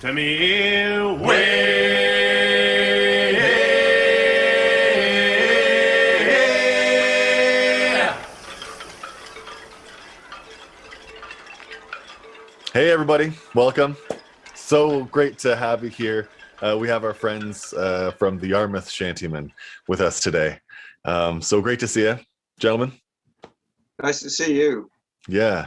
to me way. Hey everybody, welcome. So great to have you here. We have our friends from the Yarmouth Shantymen with us today. So great to see you, gentlemen. Nice to see you. Yeah,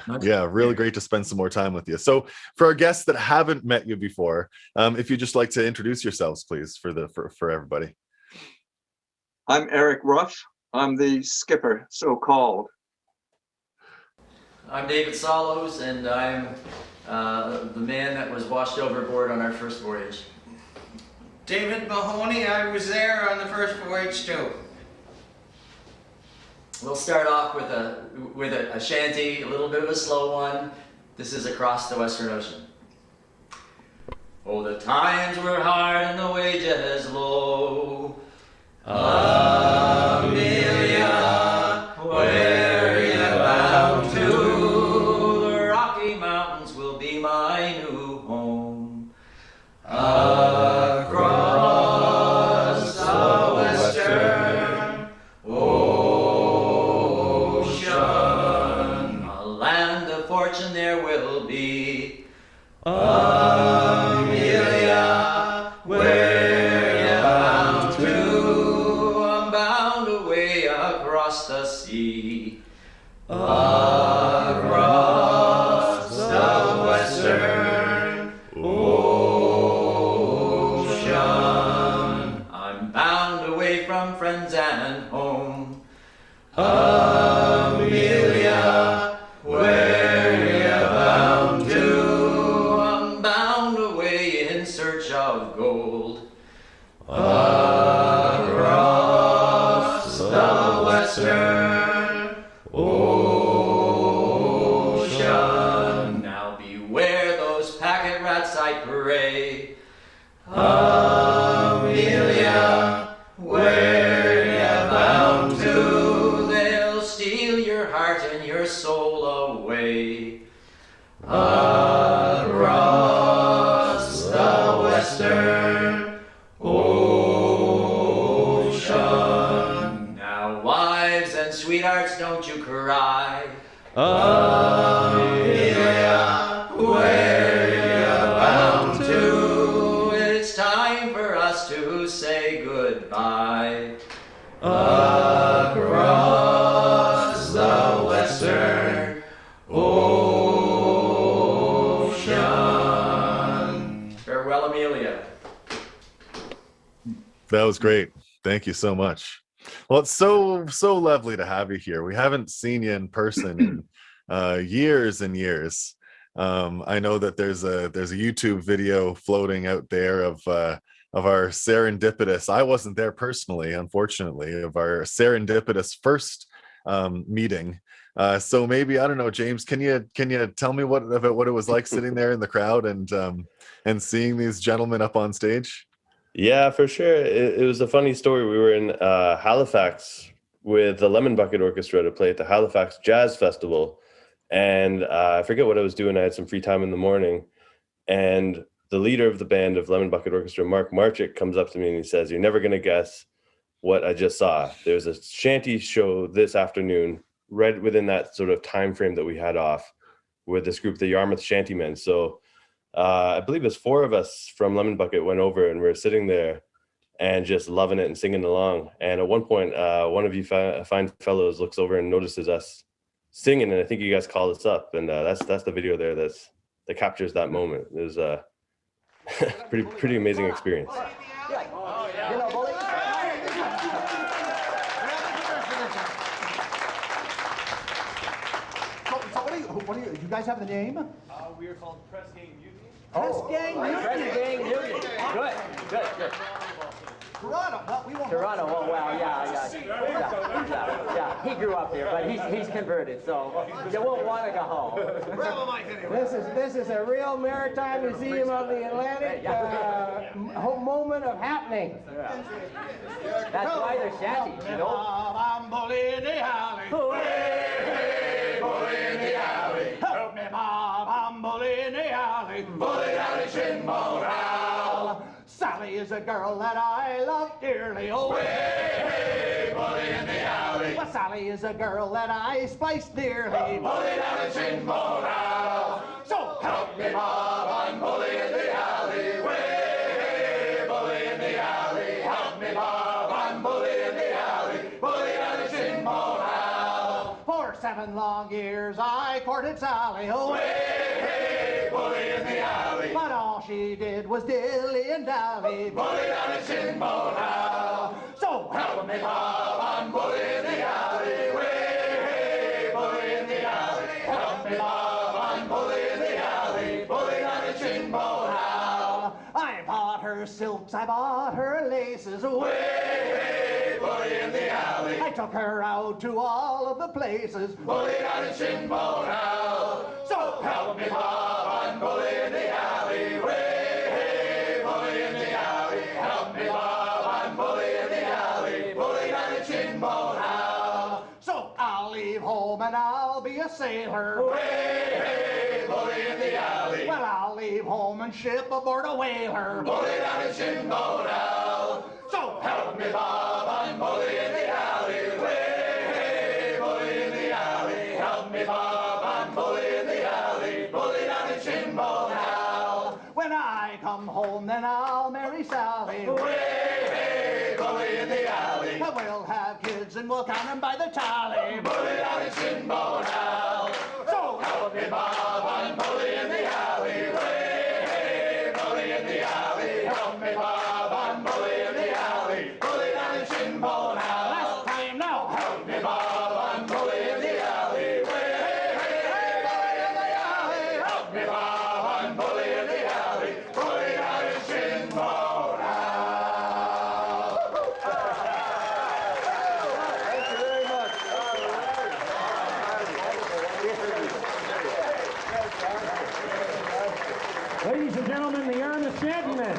really great to spend some more time with you. So for our guests that haven't met you before, if you'd just like to introduce yourselves, please, for everybody. I'm Eric Ruff. I'm the skipper, so-called. I'm David Solos, and I'm the man that was washed overboard on our first voyage. David Mahoney, I was there on the first voyage too. We'll start off with a shanty, a little bit of a slow one. This is Across the Western Ocean. Oh, the times were hard and the wages low. Amelia, where you bound to? The Rocky Mountains will be my new home. Across the Western Ocean, a land of fortune there will be. Amelia, where you bound to? I'm bound away across the sea. Across the Western Ocean, I'm bound away from friends and home. Amelia, where you bound to? I'm bound away in search of gold. Across the Western Ocean, now beware those packet rats, I pray. Amelia, where you bound to? They'll steal your heart and your soul away. Across the Western Ocean, now wives and sweethearts, don't you cry. Amelia, where you bound to? It's time for us to say goodbye. Across the Western Ocean. Farewell, Amelia. That was great. Thank you so much. Well, it's so lovely to have you here. We haven't seen you in person in years and years. I know that there's a YouTube video floating out there of our serendipitous. I wasn't there personally, unfortunately, of our serendipitous first meeting. So maybe, I don't know, James, can you tell me about what it was like sitting there in the crowd and seeing these gentlemen up on stage? Yeah, for sure. It was a funny story. We were in Halifax with the Lemon Bucket Orchestra to play at the Halifax Jazz Festival. And I forget what I was doing. I had some free time in the morning. And the leader of the band of Lemon Bucket Orchestra, Mark Marchik, comes up to me and he says, "You're never going to guess what I just saw. There's a shanty show this afternoon, right within that sort of time frame that we had off with this group, the Yarmouth Shantymen." So I believe it's 4 of us from Lemon Bucket went over and we were sitting there and just loving it and singing along. And at one point, one of you fine fellows looks over and notices us singing, and I think you guys called us up, and that's the video there that captures that moment. It was a pretty amazing experience. What do you guys have the name? We are called Pressgang Mutiny. Pressgang Mutiny. Pressgang Mutiny. Good. Toronto. Well, we won't. Toronto. Oh well, yeah. He grew up here, but he's converted, so you won't want to go home. This is a real Maritime Museum of the Atlantic moment of happening. That's why they're shanties, you know. Help me, Bob, humble in the alley. alley. Bully down in Shinbone Hall. Sally is a girl that I love dearly. Oh, way, bully in the alley. Well, Sally is a girl that I splice dearly. Bully down in Shinbone Hall. So help me, Bob, I'm bully in the alley. Way, bully in the alley. Help me, Bob, I'm bully in the alley. Bully down in Shinbone Hall. For 7 long years I courted Sally. Oh, way, bully in the alley. But all she did was dilly and dally. Bully down in Shinbone Hall. So help me, Bob, I'm bully in the alley. Way, bully in the alley. Help me, Bob, I'm bully in the alley. Bully down in Shinbone Hall. I bought her silks, I bought her laces. Way, bully in the alley. I took her out to all of the places. Bully down in Shinbone Hall. So help me, Bob, I'm bully in the alley. Way, bully in the alley. Help me, Bob, I'm bully in the alley. Bully down in Shinbone Hall. So I'll leave home and I'll be a sailor. Way, bully in the alley. Well, I'll leave home and ship aboard a whaler. Bully down in Shinbone Hall. So help me, Bob, I'm bully in the alley. Way, bully in the alley. Help me, Bob, I'm bully in the alley. Bully down in Shinbone Hall. When I come home, then I'll marry Sally. Way, bully in the alley. We'll have kids and we'll count them by the tally. Bully down in Shinbone Hall. So help me, Bob, I'm bully in the alley. Way, bully in the alley. Help me, Bob, I'm bully in the alley. Bully down in Shinbone Hall. Last time now. Help me, Bob, I'm bully in the alley. Way, bully in the alley. Help me, Bob, I'm bully in the alley. Bully down in Shinbone Hall. Thank you very much. Ladies and gentlemen, the Yarmouth Shantymen.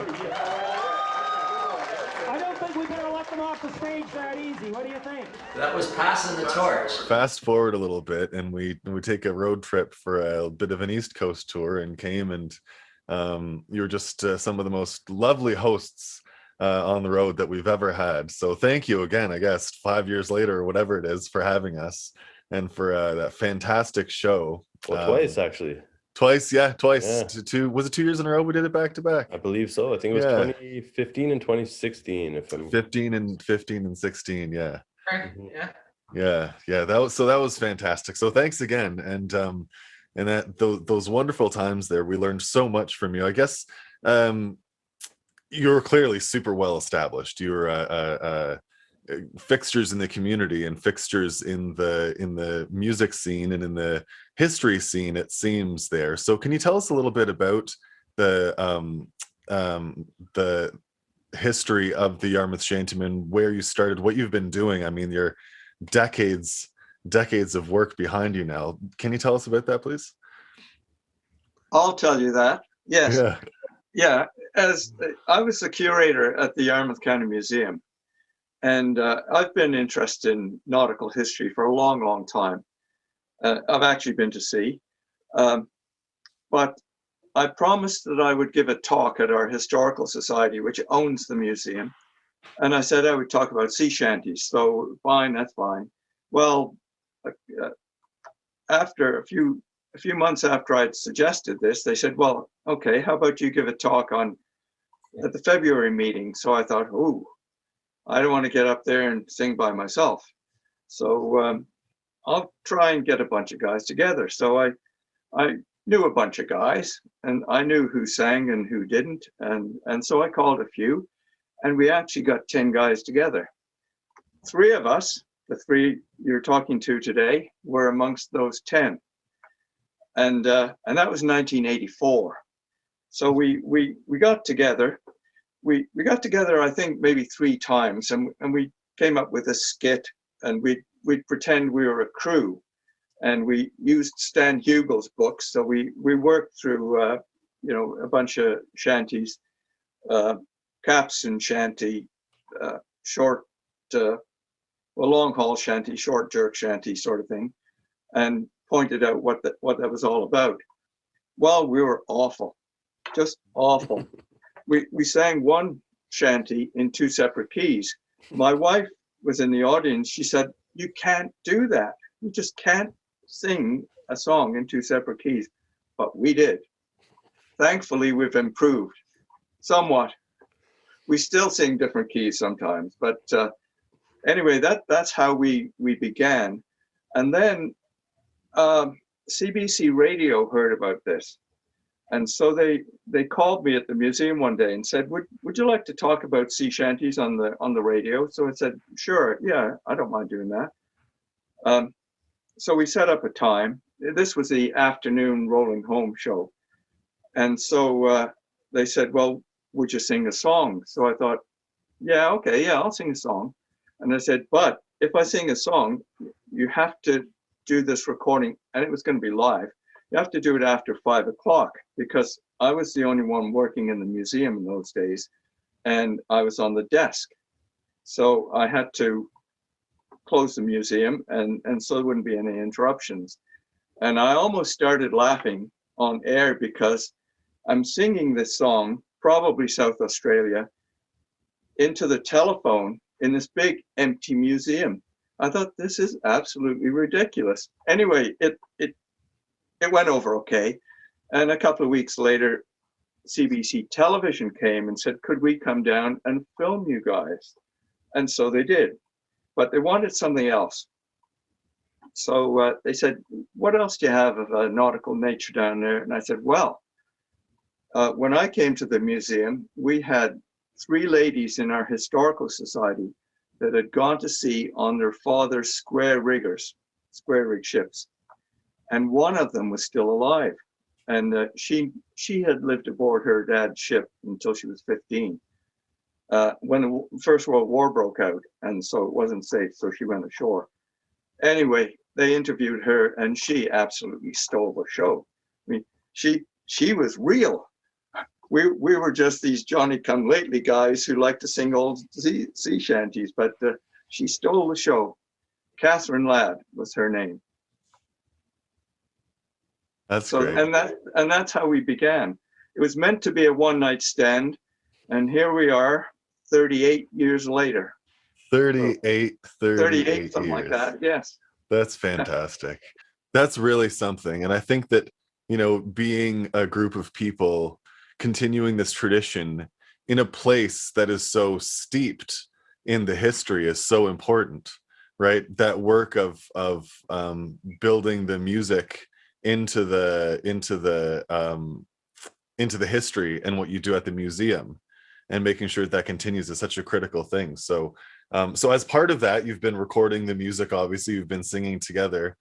I don't think we better let them off the stage that easy. What do you think? That was passing the torch. Fast forward a little bit, and we take a road trip for a bit of an East Coast tour, and came and you were just some of the most lovely hosts on the road that we've ever had. So thank you again, I guess 5 years later or whatever it is, for having us and for that fantastic show. Well, twice actually. Twice. Yeah. Two. Was it 2 years in a row we did it back to back? I believe so. I think it was Yeah. 2015 and 2016. If I'm 15 and 16. Yeah. Yeah. Yeah. That was fantastic. So thanks again. And that those wonderful times there, we learned so much from you. I guess you're clearly super well established. You're fixtures in the community and fixtures in the music scene and in the history scene, it seems there. So can you tell us a little bit about the history of the Yarmouth Shantymen, where you started, what you've been doing? I mean, you're decades of work behind you now. Can you tell us about that, please? I'll tell you that. Yes. Yeah. Yeah. As I was the curator at the Yarmouth County Museum, and I've been interested in nautical history for a long, long time. I've actually been to sea, but I promised that I would give a talk at our historical society, which owns the museum. And I said I would talk about sea shanties. So fine, that's fine. Well, after a few months after I'd suggested this, they said, well, okay, how about you give a talk at the February meeting? So I thought, ooh, I don't want to get up there and sing by myself. So I'll try and get a bunch of guys together. So I knew a bunch of guys, and I knew who sang and who didn't. And so I called a few, and we actually got 10 guys together. 3 of us, the 3 you're talking to today, were amongst those 10. And that was 1984. So we got together. We got together, I think, maybe 3 times, and we came up with a skit, and we'd pretend we were a crew, and we used Stan Hugel's books. So we worked through, a bunch of shanties, capstan shanty, short, long haul shanty, short jerk shanty sort of thing, and pointed out what that was all about. Well, we were awful, just awful. We sang one shanty in two separate keys. My wife was in the audience. She said, "You can't do that. You just can't sing a song in two separate keys." But we did. Thankfully, we've improved somewhat. We still sing different keys sometimes, but anyway, that's how we began. And then CBC Radio heard about this. And so they called me at the museum one day and said, would you like to talk about sea shanties on the radio? So I said, sure, yeah, I don't mind doing that. So we set up a time. This was the afternoon rolling home show. And so they said, well, would you sing a song? So I thought, yeah, okay, yeah, I'll sing a song. And I said, but if I sing a song, you have to do this recording, and it was going to be live. You have to do it after 5 o'clock, because I was the only one working in the museum in those days, and I was on the desk. So I had to close the museum, and so there wouldn't be any interruptions. And I almost started laughing on air because I'm singing this song, probably South Australia, into the telephone in this big empty museum. I thought, this is absolutely ridiculous. Anyway, it went over okay. And a couple of weeks later, CBC television came and said, could we come down and film you guys? And so they did, but they wanted something else. So they said, what else do you have of a nautical nature down there? And I said, well, when I came to the museum, we had 3 ladies in our historical society that had gone to sea on their father's square rig ships. And one of them was still alive. And she had lived aboard her dad's ship until she was 15. When the First World War broke out, and so it wasn't safe, so she went ashore. Anyway, they interviewed her, and she absolutely stole the show. I mean, she was real. We were just these Johnny-come-lately guys who like to sing old sea shanties, but she stole the show. Catherine Ladd was her name. That's great. And that's how we began. It was meant to be a one-night stand, and here we are, 38 years later. 38 something years. like that. Yes. That's fantastic. That's really something. And I think that, you know, being a group of people continuing this tradition in a place that is so steeped in the history is so important, right? That work of building the music into the history and what you do at the museum, and making sure that continues is such a critical thing. So so as part of that, you've been recording the music. Obviously, you've been singing together.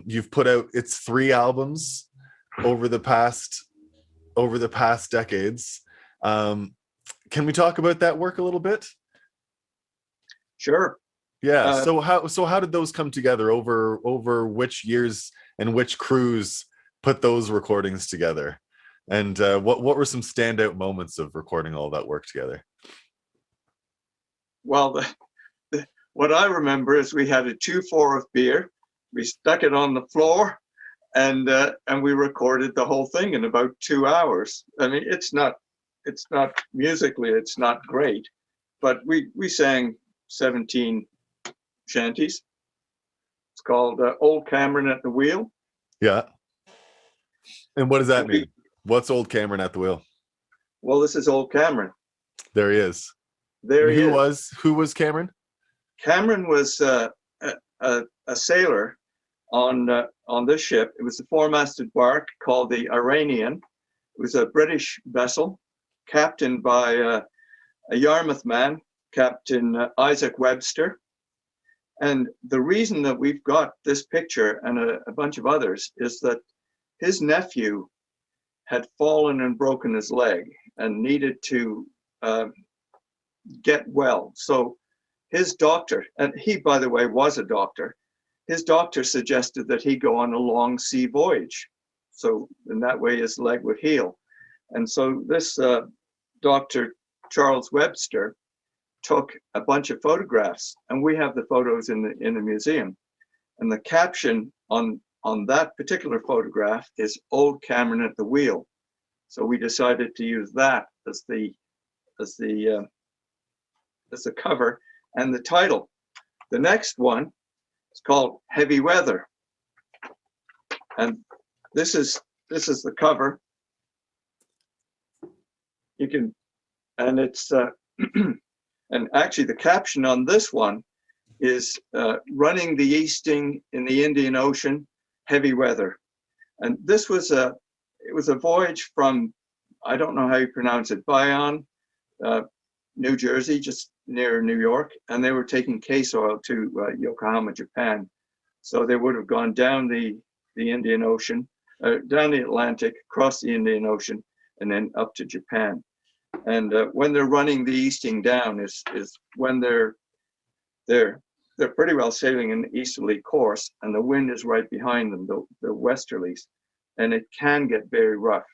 You've put out 3 albums over the past decades. Can we talk about that work a little bit? Sure. Yeah. So how did those come together? Over which years and which crews put those recordings together? And what were some standout moments of recording all that work together? Well, what I remember is we had a 2-4 of beer. We stuck it on the floor, and we recorded the whole thing in about 2 hours. I mean, it's not musically, it's not great, but we sang 17 shanties. It's called Old Cameron at the Wheel. Yeah. And what does that mean? What's Old Cameron at the wheel? Well, this is Old Cameron. There he is. There he is. Who was Cameron? Cameron was a sailor on this ship. It was a 4-masted bark called the Iranian. It was a British vessel captained by a Yarmouth man, Captain Isaac Webster. And the reason that we've got this picture and a bunch of others is that his nephew had fallen and broken his leg and needed to get well. So his doctor, and he, by the way, was a doctor, his doctor suggested that he go on a long sea voyage. So in that way, his leg would heal. And so this Dr. Charles Webster took a bunch of photographs, and we have the photos in the museum. And the caption on on that particular photograph is Old Cameron at the Wheel. So we decided to use that as the cover and the title. The next one is called Heavy Weather, and this is the cover. You can, and it's and actually the caption on this one is running the easting in the Indian Ocean, heavy weather. And this was it was a voyage from, I don't know how you pronounce it, Bayonne, New Jersey, just near New York, and they were taking case oil to Yokohama, Japan. So they would have gone down the Indian Ocean, down the Atlantic, across the Indian Ocean, and then up to Japan. And when they're running the easting down is when they're pretty well sailing an easterly course, and the wind is right behind them, the westerlies, and it can get very rough.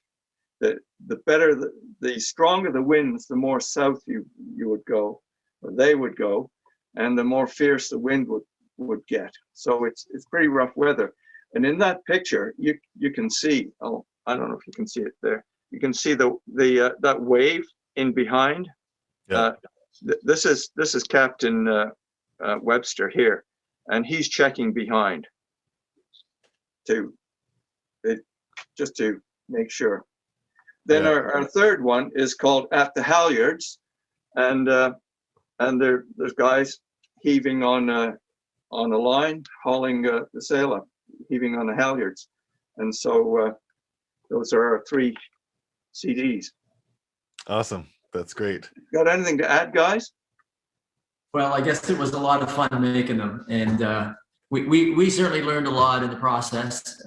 The better, the stronger the winds, the more south you would go, or they would go, and the more fierce the wind would get. So it's pretty rough weather. And in that picture, you can see, oh, I don't know if you can see it there. You can see that wave in behind. Yeah. This is Captain Webster here, and he's checking behind just to make sure. Then our third one is called At the Halyards, and there's guys heaving on a line, hauling the sail up, heaving on the halyards, and so those are our 3 CDs. Awesome. That's great. Got anything to add, guys? Well, I guess it was a lot of fun making them, and we certainly learned a lot in the process.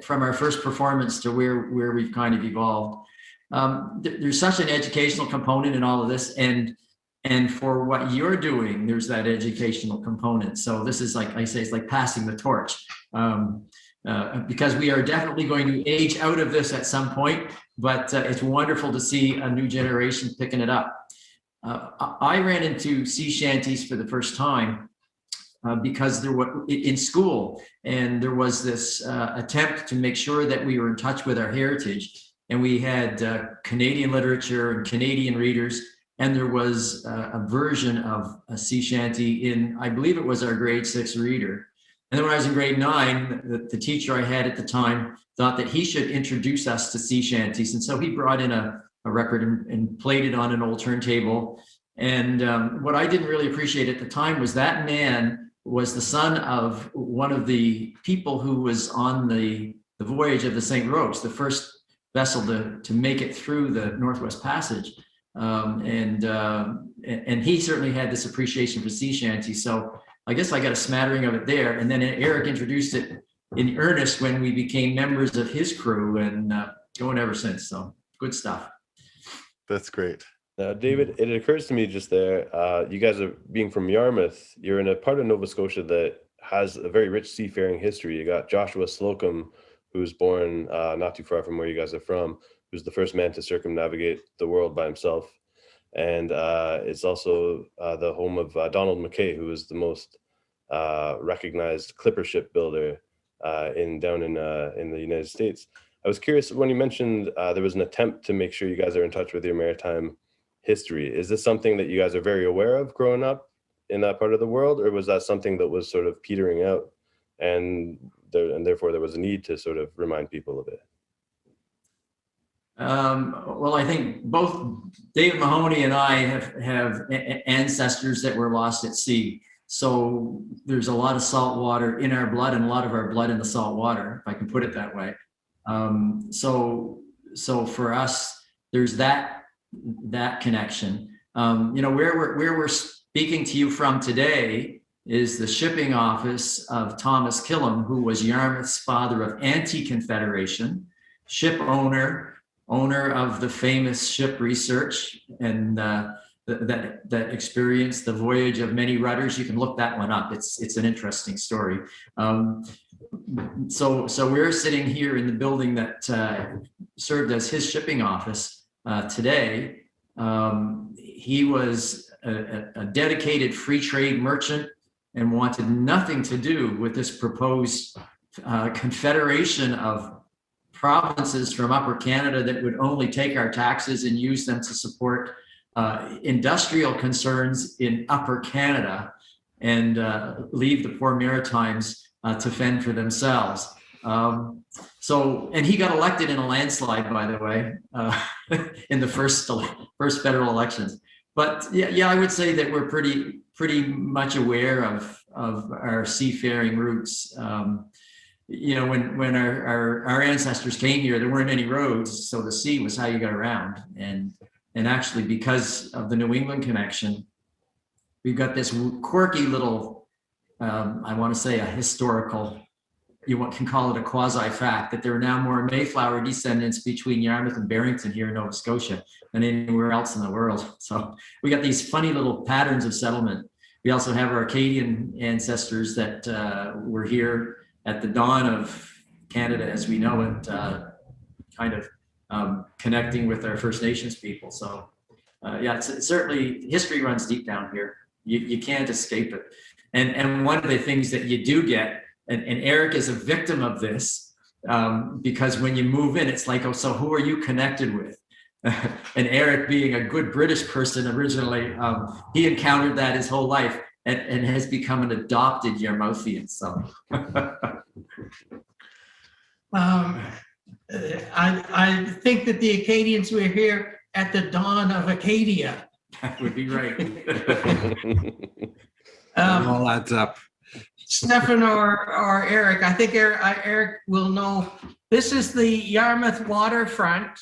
From our first performance to where we've kind of evolved. There's such an educational component in all of this, and for what you're doing, there's that educational component. So this is, like I say, it's like passing the torch, because we are definitely going to age out of this at some point, but it's wonderful to see a new generation picking it up. I ran into sea shanties for the first time because there was in school, and there was this attempt to make sure that we were in touch with our heritage, and we had Canadian literature and Canadian readers, and there was a version of a sea shanty in, I believe it was our grade 6 reader. And then when I was in grade 9, the teacher I had at the time thought that he should introduce us to sea shanties, and so he brought in a record and played it on an old turntable. And what I didn't really appreciate at the time was that man was the son of one of the people who was on the voyage of the St. Rose, the first vessel to make it through the Northwest Passage. And he certainly had this appreciation for sea shanties. So I guess I got a smattering of it there. And then Eric introduced it in earnest when we became members of his crew, and going ever since. So good stuff. That's great. Now, David, it occurs to me just there, you guys are being from Yarmouth, you're in a part of Nova Scotia that has a very rich seafaring history. You got Joshua Slocum, who was born not too far from where you guys are from, who's the first man to circumnavigate the world by himself. And it's also the home of Donald McKay, who is the most recognized clipper shipbuilder down in the United States. I was curious, when you mentioned there was an attempt to make sure you guys are in touch with your maritime history. Is this something that you guys are very aware of growing up in that part of the world, or was that something that was sort of petering out, and therefore there was a need to sort of remind people of it? Well, I think both David Mahoney and I have ancestors that were lost at sea. So there's a lot of salt water in our blood, and a lot of our blood in the salt water, if I can put it that way. So for us, there's that connection. Where we're speaking to you from today is the shipping office of Thomas Killam, who was Yarmouth's father of anti-Confederation, ship owner of the famous ship Research, and that experienced the voyage of many rudders. You can look that one up. It's an interesting story. So we're sitting here in the building that served as his shipping office today. He was a dedicated free trade merchant and wanted nothing to do with this proposed confederation of provinces from Upper Canada that would only take our taxes and use them to support industrial concerns in Upper Canada and leave the poor Maritimes to fend for themselves. And he got elected in a landslide, by the way, in the first federal elections. But yeah, I would say that we're pretty much aware of our seafaring roots. When our ancestors came here, there weren't any roads, so the sea was how you got around. And actually, because of the New England connection, we've got this quirky little, I want to say a historical, you can call it a quasi-fact, that there are now more Mayflower descendants between Yarmouth and Barrington here in Nova Scotia than anywhere else in the world. So we got these funny little patterns of settlement. We also have our Acadian ancestors that were here at the dawn of Canada as we know it, kind of connecting with our First Nations people. So yeah, it's certainly, history runs deep down here. You can't escape it. And one of the things that you do get, and Eric is a victim of this, because when you move in, it's like, oh, so who are you connected with? And Eric, being a good British person originally, he encountered that his whole life and has become an adopted Yarmouthian. So I think that the Acadians were here at the dawn of Acadia. that would be right. It all adds up. Stefan or Eric, I think Eric will know. This is the Yarmouth waterfront.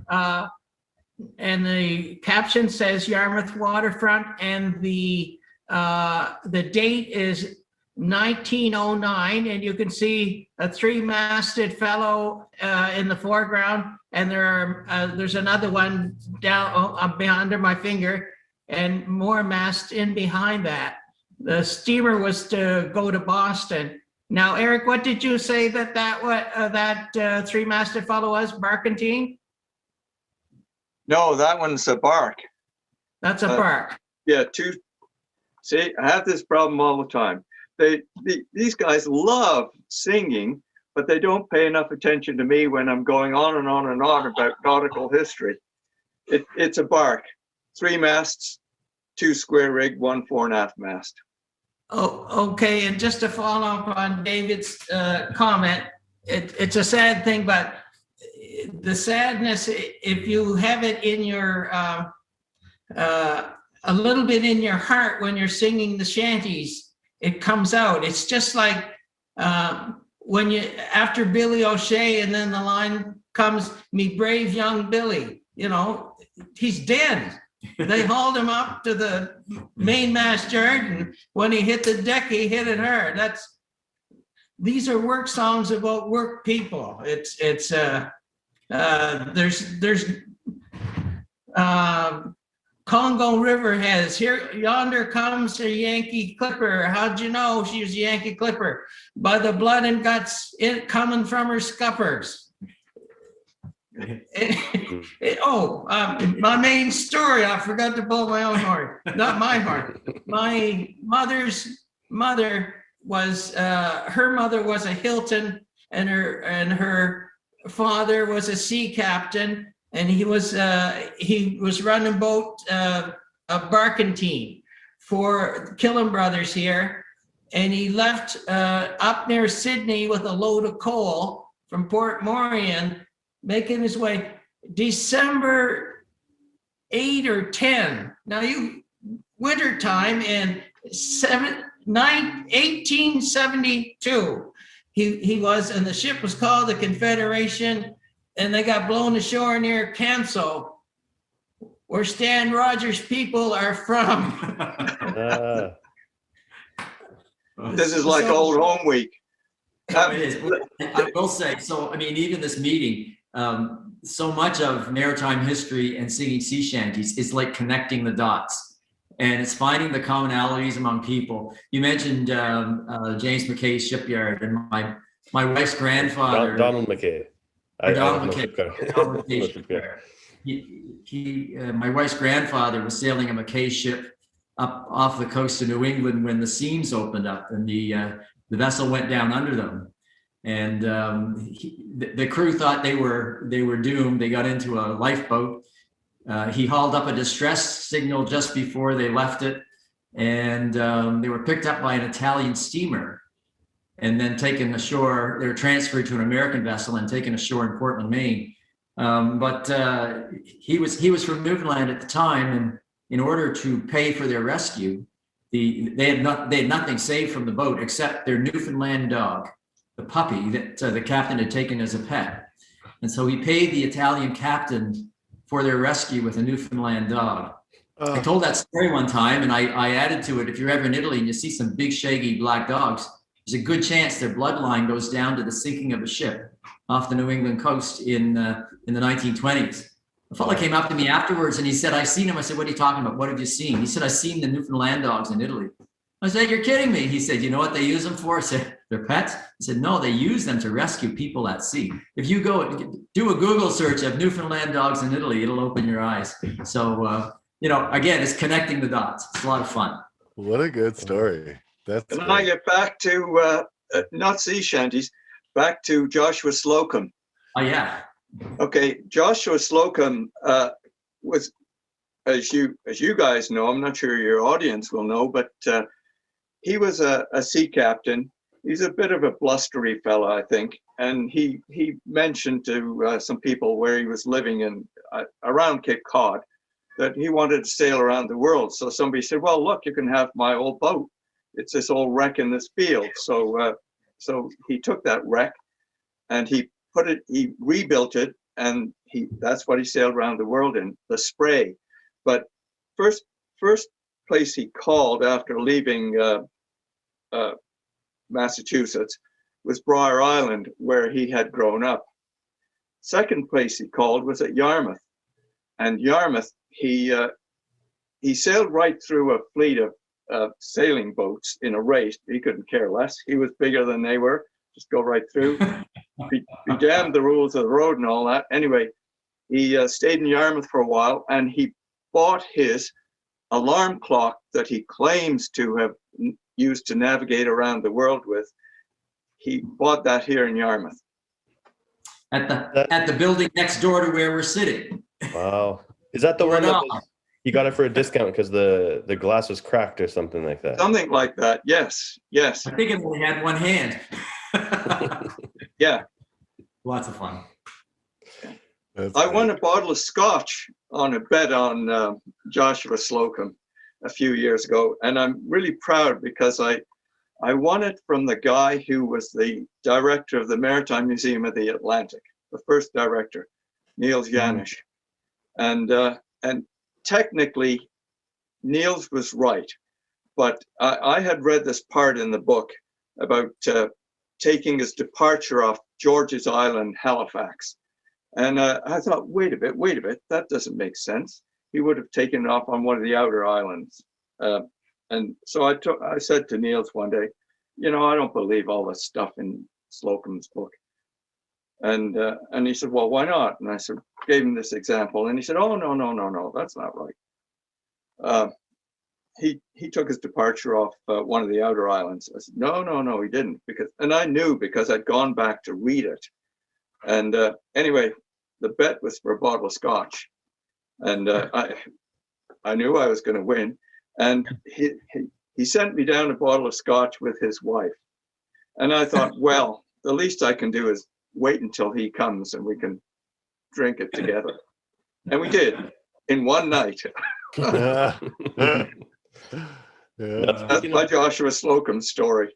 And the caption says Yarmouth waterfront, and the date is 1909, and you can see a three-masted fellow in the foreground, and there's another one down under my finger, and more masts in behind that. The steamer was to go to Boston. Now, Eric, what did you say that three-masted fellow was? Barkentine? No, that one's a bark. That's a bark. Yeah, see, I have this problem all the time. These guys love singing, but they don't pay enough attention to me when I'm going on and on and on about nautical history. It's a bark, 3 masts, 2 square rig, 1 4.5 mast. Oh, okay. And just to follow up on David's comment, it's a sad thing, but the sadness, if you have it in your, a little bit in your heart when you're singing the shanties, it comes out. It's just like when after Billy O'Shea, and then the line comes, "Me brave young Billy," he's dead. They hauled him up to the mainmast yard, and when he hit the deck, he hit it hard. These are work songs about work people. There's Congo River has yonder comes a Yankee clipper. How'd you know she was a Yankee clipper? By the blood and guts coming from her scuppers. My main story, I forgot to blow my own horn. Not my horn. My mother's mother was, her mother was a Hilton, and her father was a sea captain, and he was running boat, a barkentine for Killam Brothers here, and he left up near Sydney with a load of coal from Port Morion, making his way December 8 or 10. Now wintertime in 1872, he was, and the ship was called the Confederation, and they got blown ashore near Canso, where Stan Rogers' people are from. This is like old home week. It is. I will say, so, I mean, even this meeting, so much of maritime history and singing sea shanties is like connecting the dots, and it's finding the commonalities among people. You mentioned James McKay's shipyard, and my wife's grandfather, Donald McKay. Donald McKay. My wife's grandfather was sailing a McKay ship up off the coast of New England when the seams opened up and the vessel went down under them. And the crew thought they were doomed. They got into a lifeboat. He hauled up a distress signal just before they left it, and they were picked up by an Italian steamer and then taken ashore. They were transferred to an American vessel and taken ashore in Portland, Maine. But he was from Newfoundland at the time, and in order to pay for their rescue, they had nothing saved from the boat except their Newfoundland dog, the puppy that the captain had taken as a pet. And so he paid the Italian captain for their rescue with a Newfoundland dog. I told that story one time, and I added to it, if you're ever in Italy and you see some big shaggy black dogs, there's a good chance their bloodline goes down to the sinking of a ship off the New England coast in the 1920s. A fellow came up to me afterwards and he said, "I seen him." I said, "What are you talking about? What have you seen?" He said, "I seen the Newfoundland dogs in Italy." I said, "You're kidding me." He said, "You know what they use them for?" I said, "They're pets?" He said, "No, they use them to rescue people at sea." If you go do a Google search of Newfoundland dogs in Italy, it'll open your eyes. So, again, it's connecting the dots. It's a lot of fun. What a good story. That's Can great. I get back to, not sea shanties, back to Joshua Slocum? Oh, yeah. Okay, Joshua Slocum was, as you guys know, I'm not sure your audience will know, but he was a sea captain. He's a bit of a blustery fella, I think. And he mentioned to some people where he was living in around Cape Cod that he wanted to sail around the world. So somebody said, "Well, look, you can have my old boat. It's this old wreck in this field." So he took that wreck and he rebuilt it, and that's what he sailed around the world in, the Spray. But first place he called after leaving Massachusetts was Briar Island, where he had grown up. Second place he called was at Yarmouth, and Yarmouth he sailed right through a fleet of sailing boats in a race. He couldn't care less. He was bigger than they were. Just go right through. Be damned the rules of the road and all that. Anyway, he stayed in Yarmouth for a while, and he bought his alarm clock that he claims to have used to navigate around the world with. He bought that here in Yarmouth. At the building next door to where we're sitting. Wow. Is that the one that he got it for a discount because the glass was cracked or something like that? Something like that. Yes. I think it only had one hand. Yeah. Lots of fun. I won a bottle of scotch on a bet on Joshua Slocum a few years ago, and I'm really proud because I won it from the guy who was the director of the Maritime Museum of the Atlantic, the first director, Niels Janisch. And technically, Niels was right, but I had read this part in the book about taking his departure off George's Island, Halifax. And I thought, wait a bit, that doesn't make sense. He would have taken it off on one of the outer islands. And so I said to Niels one day, I don't believe all this stuff in Slocum's book. And he said, "Well, why not?" And I gave him this example, and he said, "Oh, no, that's not right." He took his departure off one of the outer islands. I said, no, he didn't, and I knew because I'd gone back to read it. And anyway, the bet was for a bottle of scotch, and I knew I was going to win. And he sent me down a bottle of scotch with his wife, and I thought, well, the least I can do is wait until he comes and we can drink it together. And we did in one night. That's my Joshua Slocum story.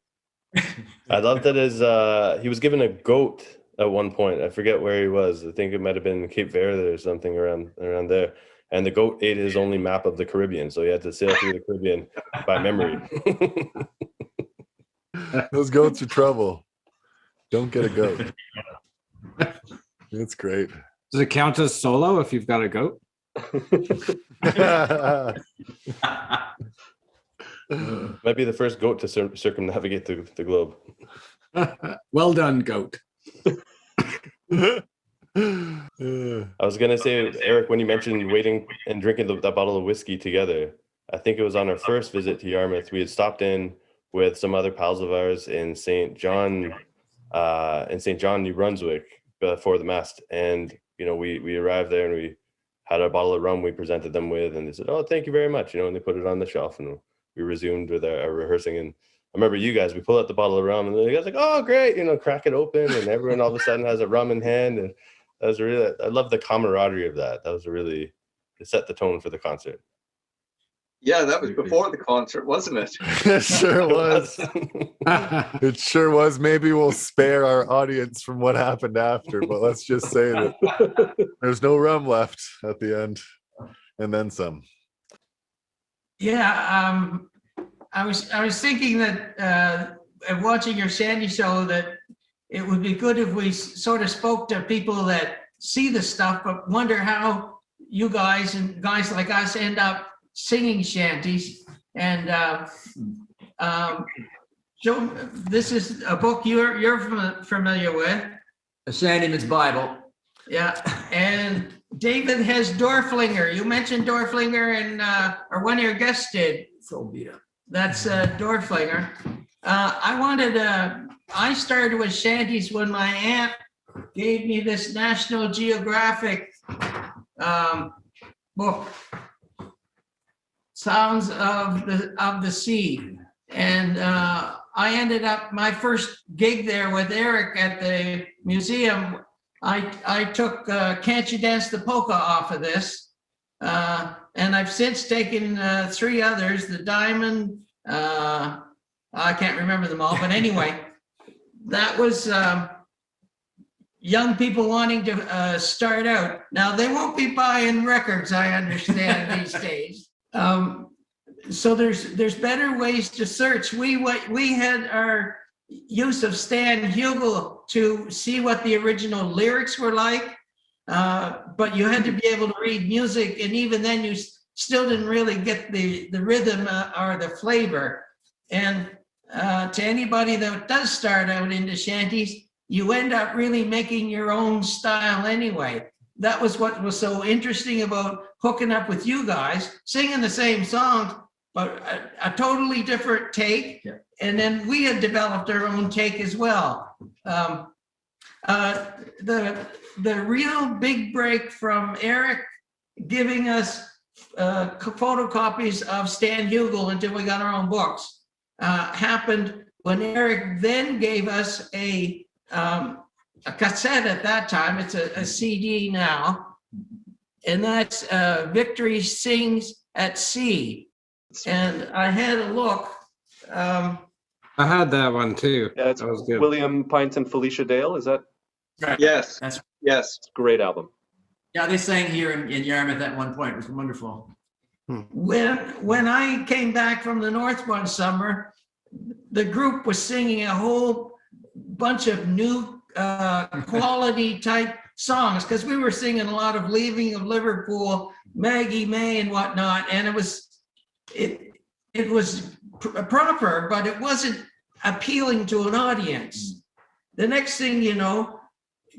I love that he was given a goat at one point. I forget where he was. I think it might have been Cape Verde or something around there. And the goat ate his only map of the Caribbean, so he had to sail through the Caribbean by memory. Those goats are trouble. Don't get a goat. It's great. Does it count as solo if you've got a goat? Might be the first goat to circumnavigate the globe. Well done, goat. I was gonna say, Eric, when you mentioned waiting and drinking that bottle of whiskey together, I think it was on our first visit to Yarmouth. We had stopped in with some other pals of ours in St. John, New Brunswick, before the mast. And, we arrived there and we had a bottle of rum we presented them with, and they said, "Oh, thank you very much," and they put it on the shelf, and we resumed with our rehearsing. And I remember you guys, we pull out the bottle of rum and the guys like, "Oh, great," crack it open, and everyone all of a sudden has a rum in hand. And that was really, I love the camaraderie of that. That was it set the tone for the concert. Yeah, that was before the concert, wasn't it? It sure was. It sure was. Maybe we'll spare our audience from what happened after, but let's just say that there's no rum left at the end, and then some. Yeah, I was thinking that watching your Shanty show, that it would be good if we sort of spoke to people that see the stuff, but wonder how you guys and guys like us end up singing shanties. And so this is a book you're familiar with. A Shantyman's Bible. Yeah, and David has Dorflinger. You mentioned Dorflinger, and or one of your guests did. So beat up. That's Dorflinger. I started with shanties when my aunt gave me this National Geographic book, Sounds of the Sea. And I ended up, my first gig there with Eric at the museum, I took Can't You Dance the Polka off of this. And I've since taken 3 others, the Diamond, I can't remember them all, but anyway, that was young people wanting to start out. Now, they won't be buying records, I understand, these days. So there's better ways to search. We had our use of Stan Hugel to see what the original lyrics were like, but you had to be able to read music, and even then you still didn't really get the rhythm or the flavor. And to anybody that does start out into shanties, you end up really making your own style anyway. That was what was so interesting about hooking up with you guys, singing the same songs, but a totally different take. Yeah. And then we had developed our own take as well. The real big break from Eric giving us photocopies of Stan Hugel until we got our own books happened when Eric then gave us a cassette at that time. It's a CD now, and that's Victory Sings at Sea. And I had a look. I had that one too. Yeah, it's that was good. William Pint and Felicia Dale. Is that? Right. Yes. That's Yes. Great album. yeah. They sang here in Yarmouth at one point. It was wonderful. When I came back from the north one summer, the group was singing a whole bunch of new quality type songs, because we were singing a lot of Leaving of Liverpool, Maggie May and whatnot, and it was proper, but it wasn't appealing to an audience. The next thing you know,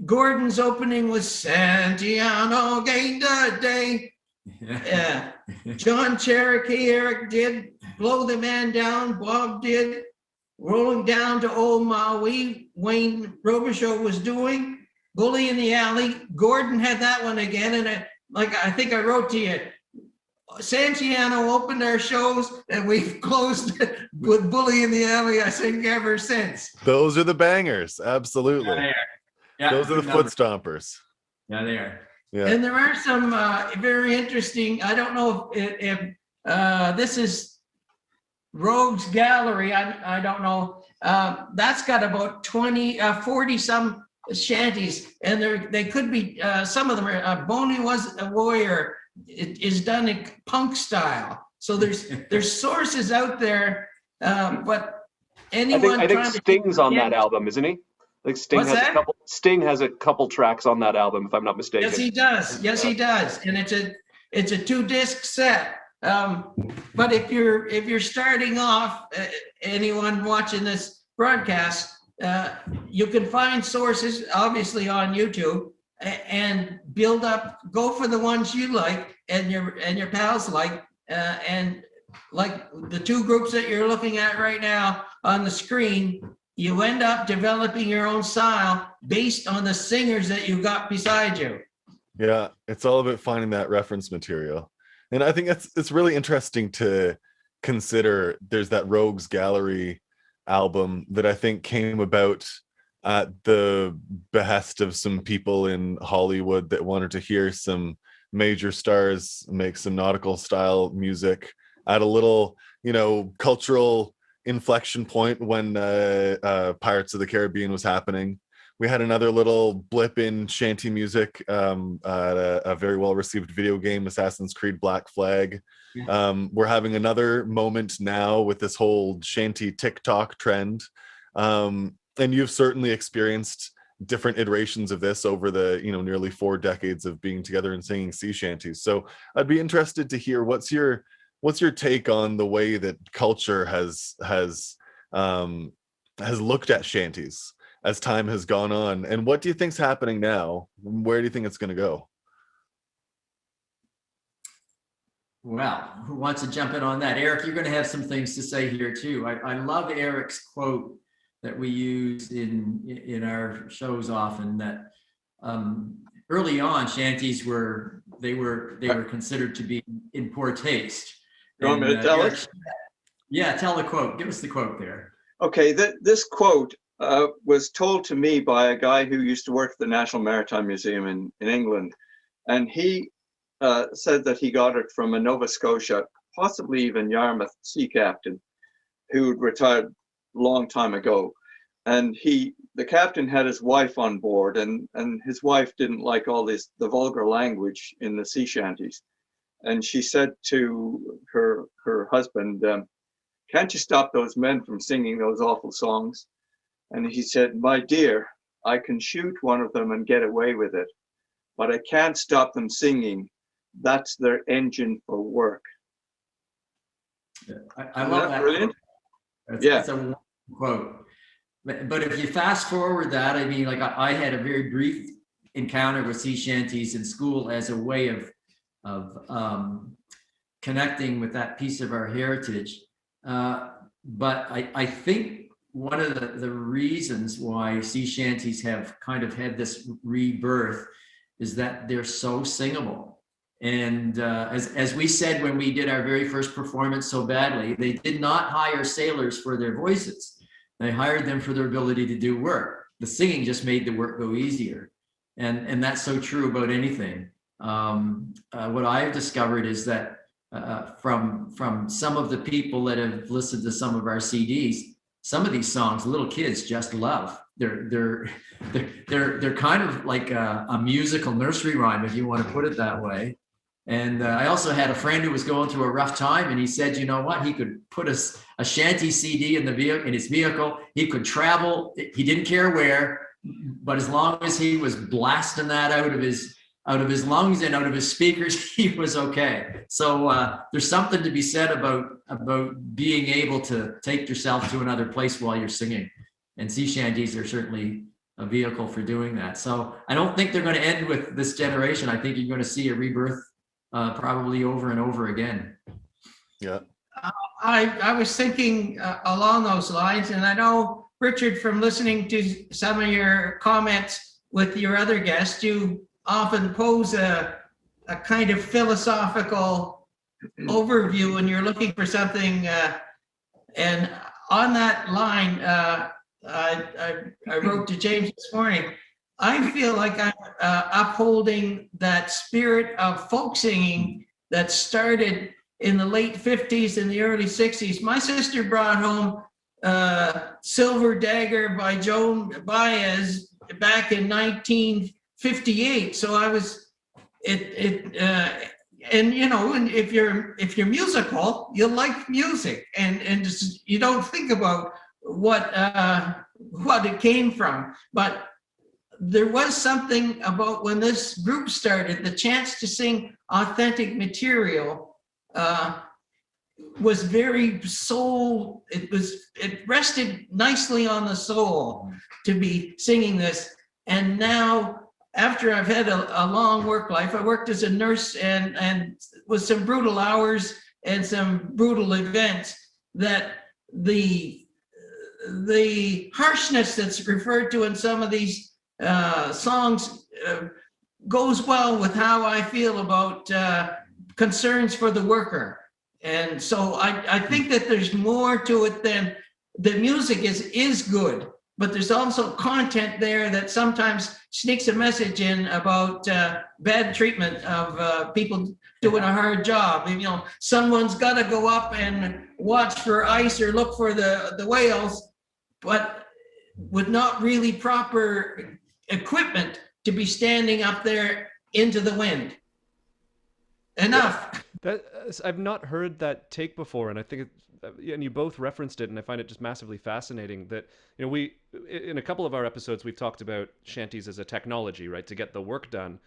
Gordon's opening was Santiano gained a day. Yeah. John Cherokee, Eric did Blow the Man Down, Bob did Rolling Down to Old Maui, Wayne Robichaud was doing Bully in the Alley. Gordon had that one again, and I think I wrote to you, Santiano opened our shows and we've closed with Bully in the Alley, I think, ever since. Those are the bangers, absolutely. Yeah, yeah, Those are the foot stompers. Yeah, they are. Yeah. And there are some very interesting, I don't know if this is Rogues Gallery, I don't know. That's got about 40 some shanties, and they could be, some of them are, Boney Was a Warrior, it is done in punk style. So there's sources out there, but anyone I think Sting's on that album, isn't he? I think Sting has a couple tracks on that album, if I'm not mistaken. Yes, he does. Yes, he does. And it's a 2-disc set. But if you're starting off, anyone watching this broadcast, you can find sources obviously on YouTube and build up. Go for the ones you like and your pals like, and like the two groups that you're looking at right now on the screen, you end up developing your own style based on the singers that you got beside you. Yeah, it's all about finding that reference material. And I think it's really interesting to consider. There's that Rogues Gallery album that I think came about at the behest of some people in Hollywood that wanted to hear some major stars make some nautical style music at a little, cultural inflection point when Pirates of the Caribbean was happening. We had another little blip in shanty music at a very well-received video game, Assassin's Creed Black Flag. We're having another moment now with this whole shanty TikTok trend. And you've certainly experienced different iterations of this over the nearly 4 decades of being together and singing sea shanties. So I'd be interested to hear what's your take on the way that culture has looked at shanties as time has gone on, and what do you think's happening now? Where do you think it's going to go? Well, who wants to jump in on that? Eric, you're going to have some things to say here too. I love Eric's quote that we use in our shows often, that early on shanties were considered to be in poor taste. You want me to tell it? Yeah, tell the quote. Give us the quote there. Okay, this quote was told to me by a guy who used to work at the National Maritime Museum in England. And he said that he got it from a Nova Scotia, possibly even Yarmouth sea captain, who retired a long time ago. And the captain had his wife on board, and his wife didn't like all the vulgar language in the sea shanties. And she said to her husband, can't you stop those men from singing those awful songs? And he said, my dear, I can shoot one of them and get away with it, but I can't stop them singing. That's their engine for work. I love that. Brilliant. That's a wonderful quote. But if you fast forward that, I mean, like I had a very brief encounter with sea shanties in school as a way of connecting with that piece of our heritage. But I think one of the reasons why sea shanties have kind of had this rebirth is that they're so singable. And as we said when we did our very first performance so badly, they did not hire sailors for their voices. They hired them for their ability to do work. The singing just made the work go easier. And that's so true about anything. What I've discovered is that from some of the people that have listened to some of our CDs, some of these songs little kids just love. They're kind of like a musical nursery rhyme, if you want to put it that way. And I also had a friend who was going through a rough time, and he said, you know what, he could put a shanty CD in his vehicle. He could travel. He didn't care where, but as long as he was blasting that out of his lungs and out of his speakers, he was okay. So there's something to be said about being able to take yourself to another place while you're singing. And sea shanties are certainly a vehicle for doing that. So I don't think they're going to end with this generation. I think you're going to see a rebirth probably over and over again. Yeah. I was thinking along those lines, and I know, Richard, from listening to some of your comments with your other guests, you often pose a kind of philosophical overview when you're looking for something. And on that line, I wrote to James this morning, I feel like I'm upholding that spirit of folk singing that started in the late 50s and the early 60s. My sister brought home Silver Dagger by Joan Baez back in 1958. So I was, and you know, and if you're musical, you like music, and just, you don't think about what it came from. But there was something about when this group started, the chance to sing authentic material was very soul. It rested nicely on the soul to be singing this. And now, after I've had a long work life, I worked as a nurse and with some brutal hours and some brutal events, that the harshness that's referred to in some of these songs goes well with how I feel about concerns for the worker. And so I think that there's more to it than the music is good, but there's also content there that sometimes sneaks a message in about bad treatment of people doing a hard job. You know, someone's got to go up and watch for ice or look for the whales, but with not really proper equipment to be standing up there into the wind. Enough. I've not heard that take before, and I think and you both referenced it, and I find it just massively fascinating that, you know, we, in a couple of our episodes, we've talked about shanties as a technology, right, to get the work done.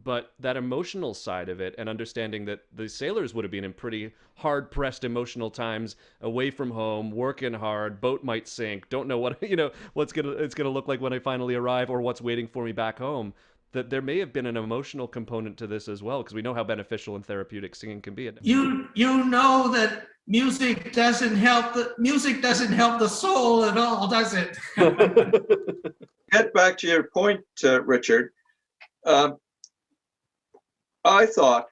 But that emotional side of it, and understanding that the sailors would have been in pretty hard-pressed emotional times, away from home, working hard, boat might sink, don't know what, you know, it's gonna look like when I finally arrive, or what's waiting for me back home. That there may have been an emotional component to this as well, because we know how beneficial and therapeutic singing can be. You know that music doesn't help the soul at all, does it? Get back to your point, Richard. I thought,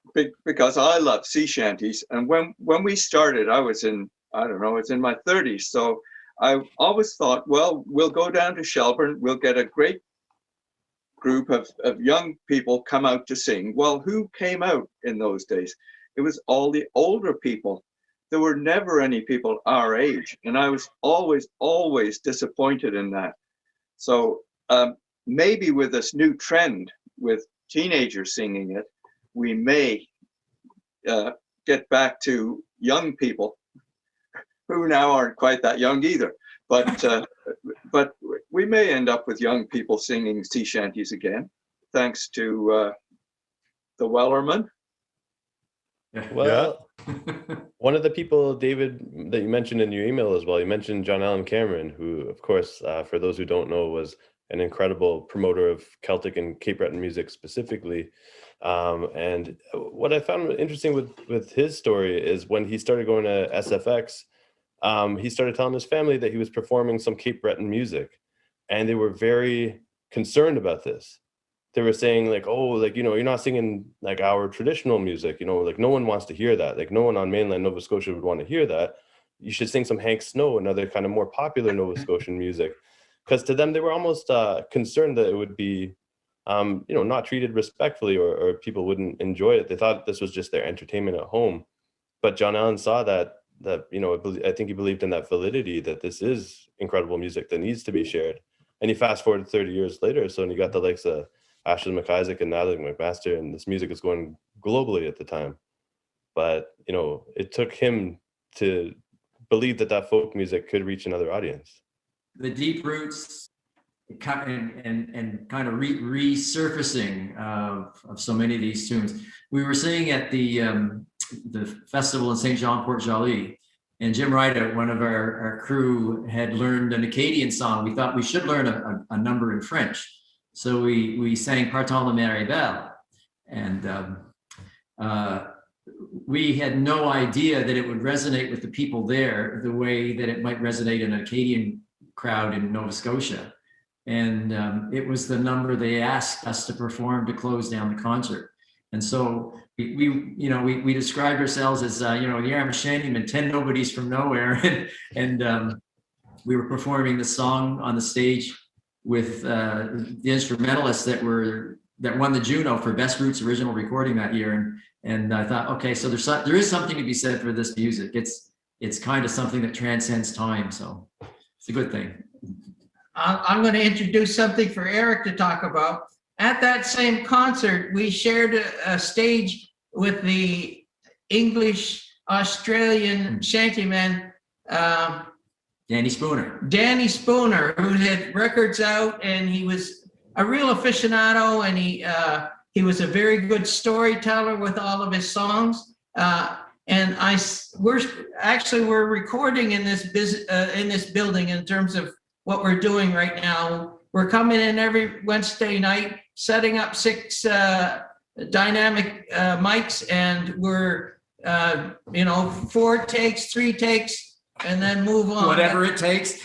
because I love sea shanties, and when we started, I was in my 30s, so I always thought, well, we'll go down to Shelburne, we'll get a great group of young people come out to sing. Well, who came out in those days? It was all the older people. There were never any people our age, and I was always disappointed in that. So maybe with this new trend with teenagers singing it, we may get back to young people who now aren't quite that young either. But we may end up with young people singing sea shanties again, thanks to the Wellerman. Well, one of the people, David, that you mentioned in your email as well, you mentioned John Allen Cameron, who, of course, for those who don't know, was an incredible promoter of Celtic and Cape Breton music specifically. And what I found interesting with his story is when he started going to SFX, he started telling his family that he was performing some Cape Breton music, and they were very concerned about this. They were saying like, oh, like, you know, you're not singing like our traditional music, you know, like no one wants to hear that. Like no one on mainland Nova Scotia would want to hear that. You should sing some Hank Snow and other kind of more popular Nova Scotian music. Because to them, they were almost concerned that it would be, you know, not treated respectfully, or people wouldn't enjoy it. They thought this was just their entertainment at home. But John Allen saw that, you know, I think he believed in that validity, that this is incredible music that needs to be shared. And he fast forwarded 30 years later, so when you got the likes of Ashley McIsaac and Natalie McMaster, and this music is going globally at the time. But, you know, it took him to believe that folk music could reach another audience. The deep roots and kind of resurfacing of so many of these tunes. We were singing at the festival in St. Jean, Port Joli, and Jim Rideout, one of our crew, had learned an Acadian song. We thought we should learn a number in French. So we sang Partons la mer est belle. And we had no idea that it would resonate with the people there the way that it might resonate in an Acadian crowd in Nova Scotia. And it was the number they asked us to perform to close down the concert. And so we described ourselves as, you know, the Yarmouth Shantymen, 10 nobodies from nowhere. And we were performing the song on the stage with the instrumentalists that won the Juno for Best Roots Original Recording that year. And I thought, okay, so there is something to be said for this music. It's kind of something that transcends time. So it's a good thing. I'm going to introduce something for Eric to talk about. At that same concert, we shared a stage with the English Australian Shantymen, Danny Spooner, who had records out, and he was a real aficionado, and he was a very good storyteller with all of his songs. And we're recording in this building in terms of what we're doing right now. We're coming in every Wednesday night, setting up 6 dynamic mics, and we're you know, 4 takes, 3 takes, and then move on. Whatever it takes.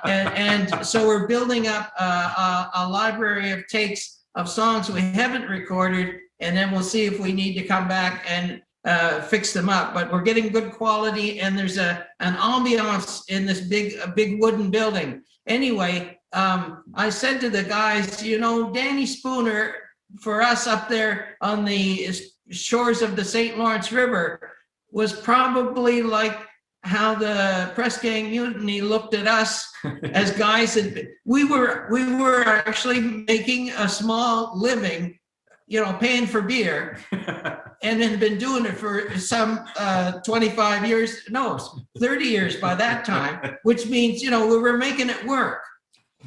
And so we're building up a library of takes of songs we haven't recorded, and then we'll see if we need to come back and fix them up. But we're getting good quality, and there's an ambiance in this big wooden building. Anyway, I said to the guys, you know, Danny Spooner, for us up there on the shores of the St. Lawrence River, was probably like how the Pressgang Mutiny looked at us as guys that we were actually making a small living, you know, paying for beer, and had been doing it for some 25 years, no, 30 years by that time, which means, you know, we were making it work.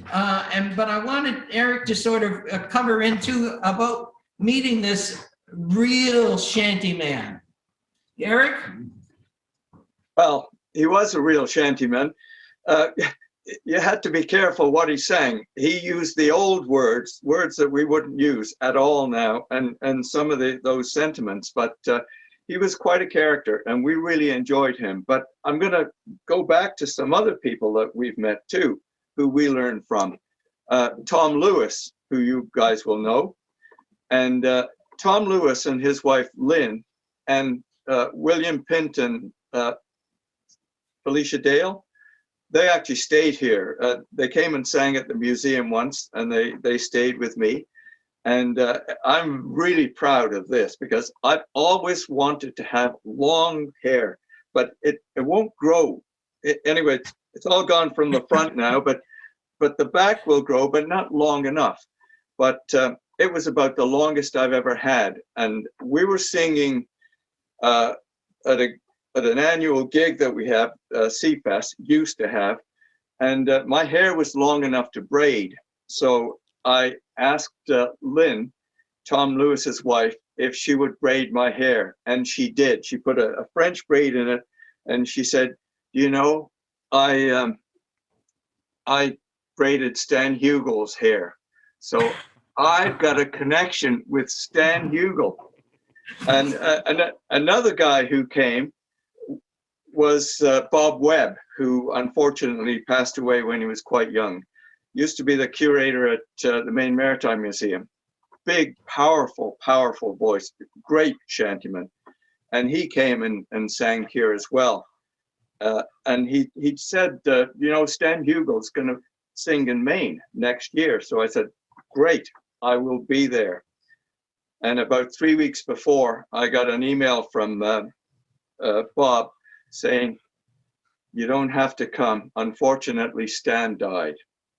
But I wanted Eric to sort of cover into about meeting this real shantyman. Eric? Well, he was a real shantyman. You had to be careful what he sang. He used the old words that we wouldn't use at all now, and some of those sentiments, but he was quite a character, and we really enjoyed him. But I'm going to go back to some other people that we've met too, who we learned from. Tom Lewis, who you guys will know, and Tom Lewis and his wife Lynn, and William Pinton, Felicia Dale, they actually stayed here. They came and sang at the museum once, and they stayed with me. And I'm really proud of this because I've always wanted to have long hair, but it won't grow. Anyway, it's all gone from the front now, but the back will grow, but not long enough. But it was about the longest I've ever had. And we were singing at an annual gig that we have, Seafest, used to have, and my hair was long enough to braid. So I asked Lynn, Tom Lewis's wife, if she would braid my hair, and she did. She put a French braid in it, and she said, you know, I braided Stan Hugel's hair. So I've got a connection with Stan Hugel. And another guy who came was Bob Webb, who unfortunately passed away when he was quite young. Used to be the curator at the main Maritime Museum. Big, powerful, powerful voice, great shantyman. And he came and sang here as well. And he said, you know, Stan Hugel's going to sing in Maine next year. So I said, great, I will be there. And about 3 weeks before, I got an email from Bob saying, you don't have to come. Unfortunately, Stan died.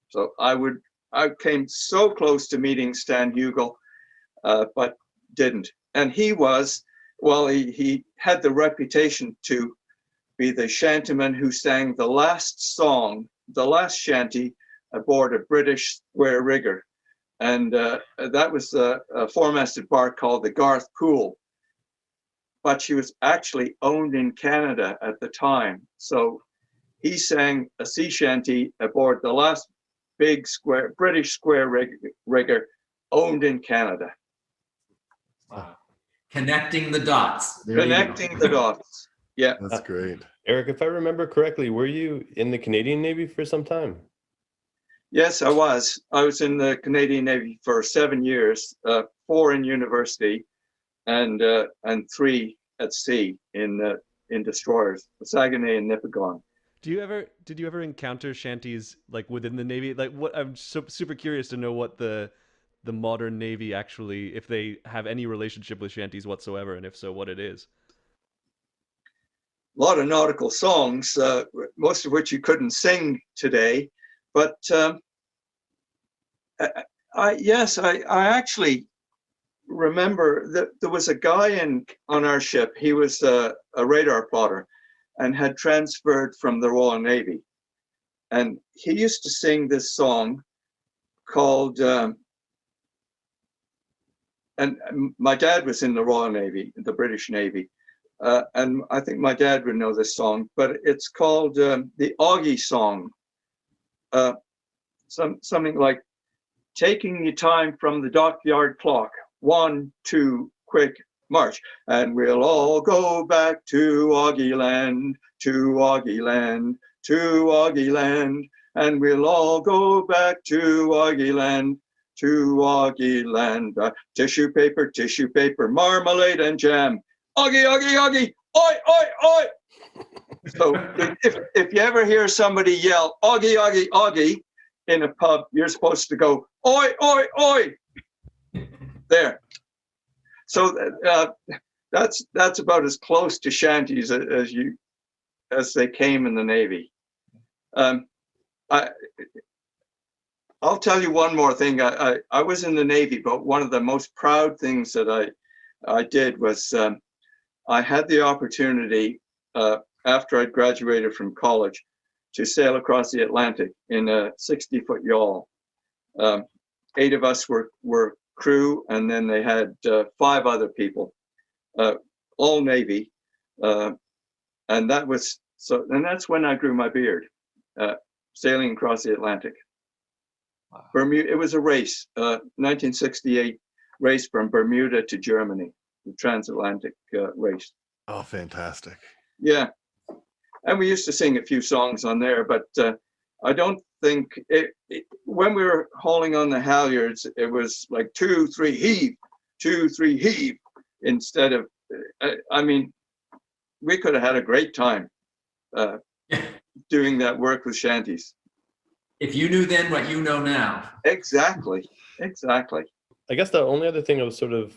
So I came so close to meeting Stan Hugel, but didn't. And he was, well, he had the reputation to be the shantyman who sang the last song, the last shanty aboard a British square rigger. And that was a four-masted bark called the Garth Pool. But she was actually owned in Canada at the time. So he sang a sea shanty aboard the last big square, British square rigger owned in Canada. Wow. Connecting the dots. Connecting the dots. Yeah. That's great. Eric, if I remember correctly, were you in the Canadian Navy for some time? Yes, I was. I was in the Canadian Navy for 7 years, 4 in university, and 3 at sea in destroyers, Saguenay and Nipigon. Did you ever encounter shanties like within the Navy? Like, what I'm super curious to know what the modern Navy actually, if they have any relationship with shanties whatsoever, and if so, what it is. A lot of nautical songs, most of which you couldn't sing today, but I actually remember that there was a guy on our ship. He was a radar plotter and had transferred from the Royal Navy. And he used to sing this song called, and my dad was in the Royal Navy, the British Navy. And I think my dad would know this song, but it's called the Augie Song. Something like, taking your time from the dockyard clock, 1, 2, quick, march. And we'll all go back to Augie Land, to Augie Land, to Augie Land. And we'll all go back to Augie Land, to Augie Land. Tissue paper, marmalade and jam. Augie, Augie, Augie, oi, oi, oi. So if you ever hear somebody yell, Augie, Augie, Augie, in a pub, you're supposed to go, oi, oi, oi. There. So that's about as close to shanties as they came in the Navy. I'll tell you one more thing. I was in the Navy, but one of the most proud things that I did was I had the opportunity after I'd graduated from college to sail across the Atlantic in a 60-foot yawl. 8 of us were crew, and then they had 5 other people, all Navy, and that's when I grew my beard, sailing across the Atlantic. Wow. Bermuda, it was a race, 1968 race from Bermuda to Germany, the transatlantic race. Oh, fantastic! Yeah, and we used to sing a few songs on there, but I don't think when we were hauling on the halyards, it was like 2, 3 heave, 2, 3 heave, instead of. I mean, we could have had a great time doing that work with shanties. If you knew then what you know now. Exactly. Exactly. I guess the only other thing I was sort of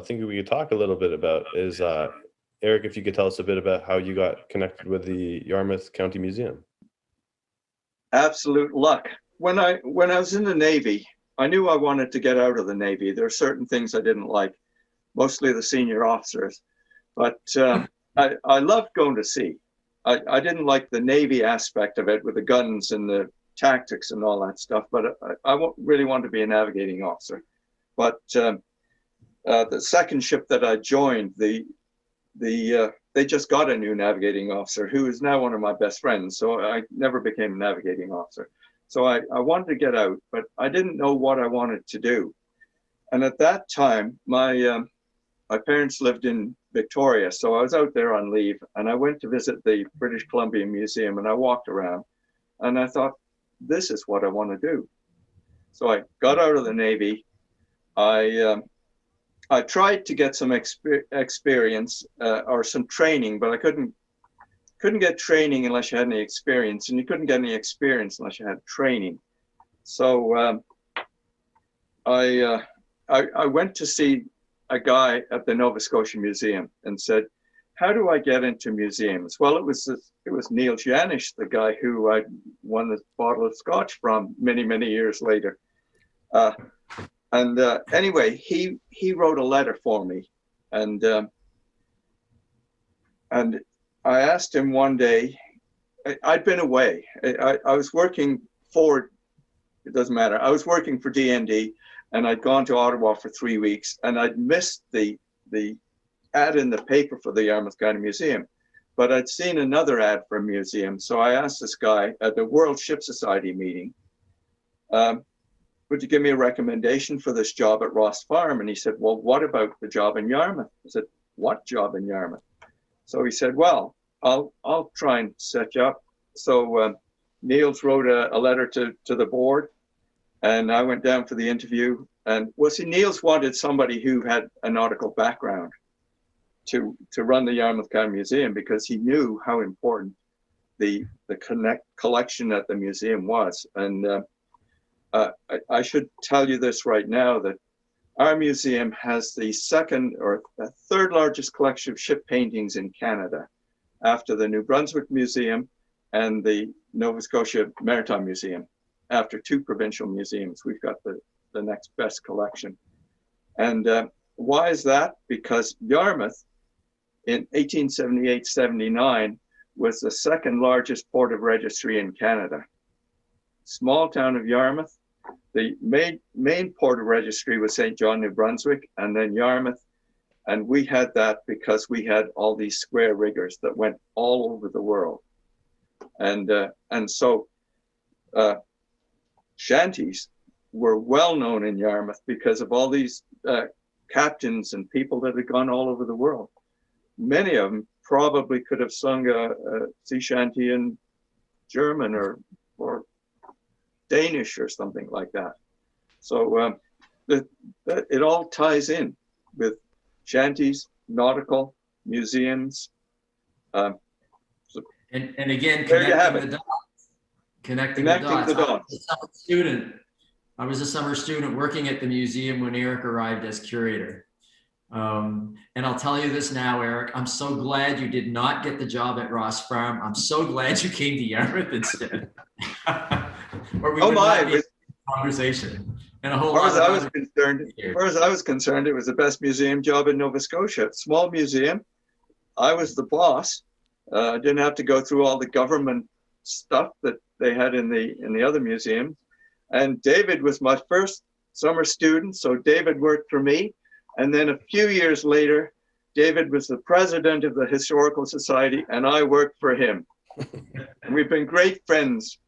thinking we could talk a little bit about is, Eric, if you could tell us a bit about how you got connected with the Yarmouth County Museum. Absolute luck. When I was in the Navy, I knew I wanted to get out of the Navy. There are certain things I didn't like, mostly the senior officers, but I loved going to sea. I didn't like the Navy aspect of it with the guns and the tactics and all that stuff, but I really wanted to be a navigating officer. But the second ship that I joined, they just got a new navigating officer who is now one of my best friends. So I never became a navigating officer. So I wanted to get out, but I didn't know what I wanted to do. And at that time, my parents lived in Victoria, so I was out there on leave, and I went to visit the British Columbia Museum, and I walked around, and I thought, this is what I want to do. So I got out of the Navy. I tried to get some experience or some training, but I couldn't get training unless you had any experience, and you couldn't get any experience unless you had training. So I went to see a guy at the Nova Scotia Museum and said, how do I get into museums? Well, it was Neil Janisch, the guy who I won the bottle of scotch from many, many years later. Anyway, he wrote a letter for me, and I asked him one day. I'd been away. I was working for, it doesn't matter. I was working for DND, and I'd gone to Ottawa for 3 weeks, and I'd missed the ad in the paper for the Yarmouth County Museum, but I'd seen another ad for a museum. So I asked this guy at the World Ship Society meeting, would you give me a recommendation for this job at Ross Farm? And he said, well, what about the job in Yarmouth? I said, what job in Yarmouth? So he said, well, I'll try and set you up. So Niels wrote a letter to the board, and I went down for the interview. And Niels wanted somebody who had a nautical background to run the Yarmouth County Museum, because he knew how important the collection at the museum was. And I should tell you this right now, that our museum has the second or the third largest collection of ship paintings in Canada, after the New Brunswick Museum and the Nova Scotia Maritime Museum. After 2 provincial museums, we've got the next best collection. And why is that? Because Yarmouth in 1878-79 was the second largest port of registry in Canada. Small town of Yarmouth. The main port of registry was St. John, New Brunswick, and then Yarmouth. And we had that because we had all these square riggers that went all over the world. And so shanties were well known in Yarmouth because of all these captains and people that had gone all over the world. Many of them probably could have sung a sea shanty in German or Danish or something like that. So it all ties in with shanties, nautical, museums. And again, there you have it. Connecting the dots. dots. I was a summer student working at the museum when Eric arrived as curator. And I'll tell you this now, Eric, I'm so glad you did not get the job at Ross Farm. I'm so glad you came to Yarmouth instead. Or we would not be in conversation. And a whole lot as far as I was concerned, it was the best museum job in Nova Scotia. Small museum. I was the boss. Didn't have to go through all the government stuff that they had in the other museums. And David was my first summer student, so David worked for me. And then a few years later, David was the president of the Historical Society, and I worked for him. And we've been great friends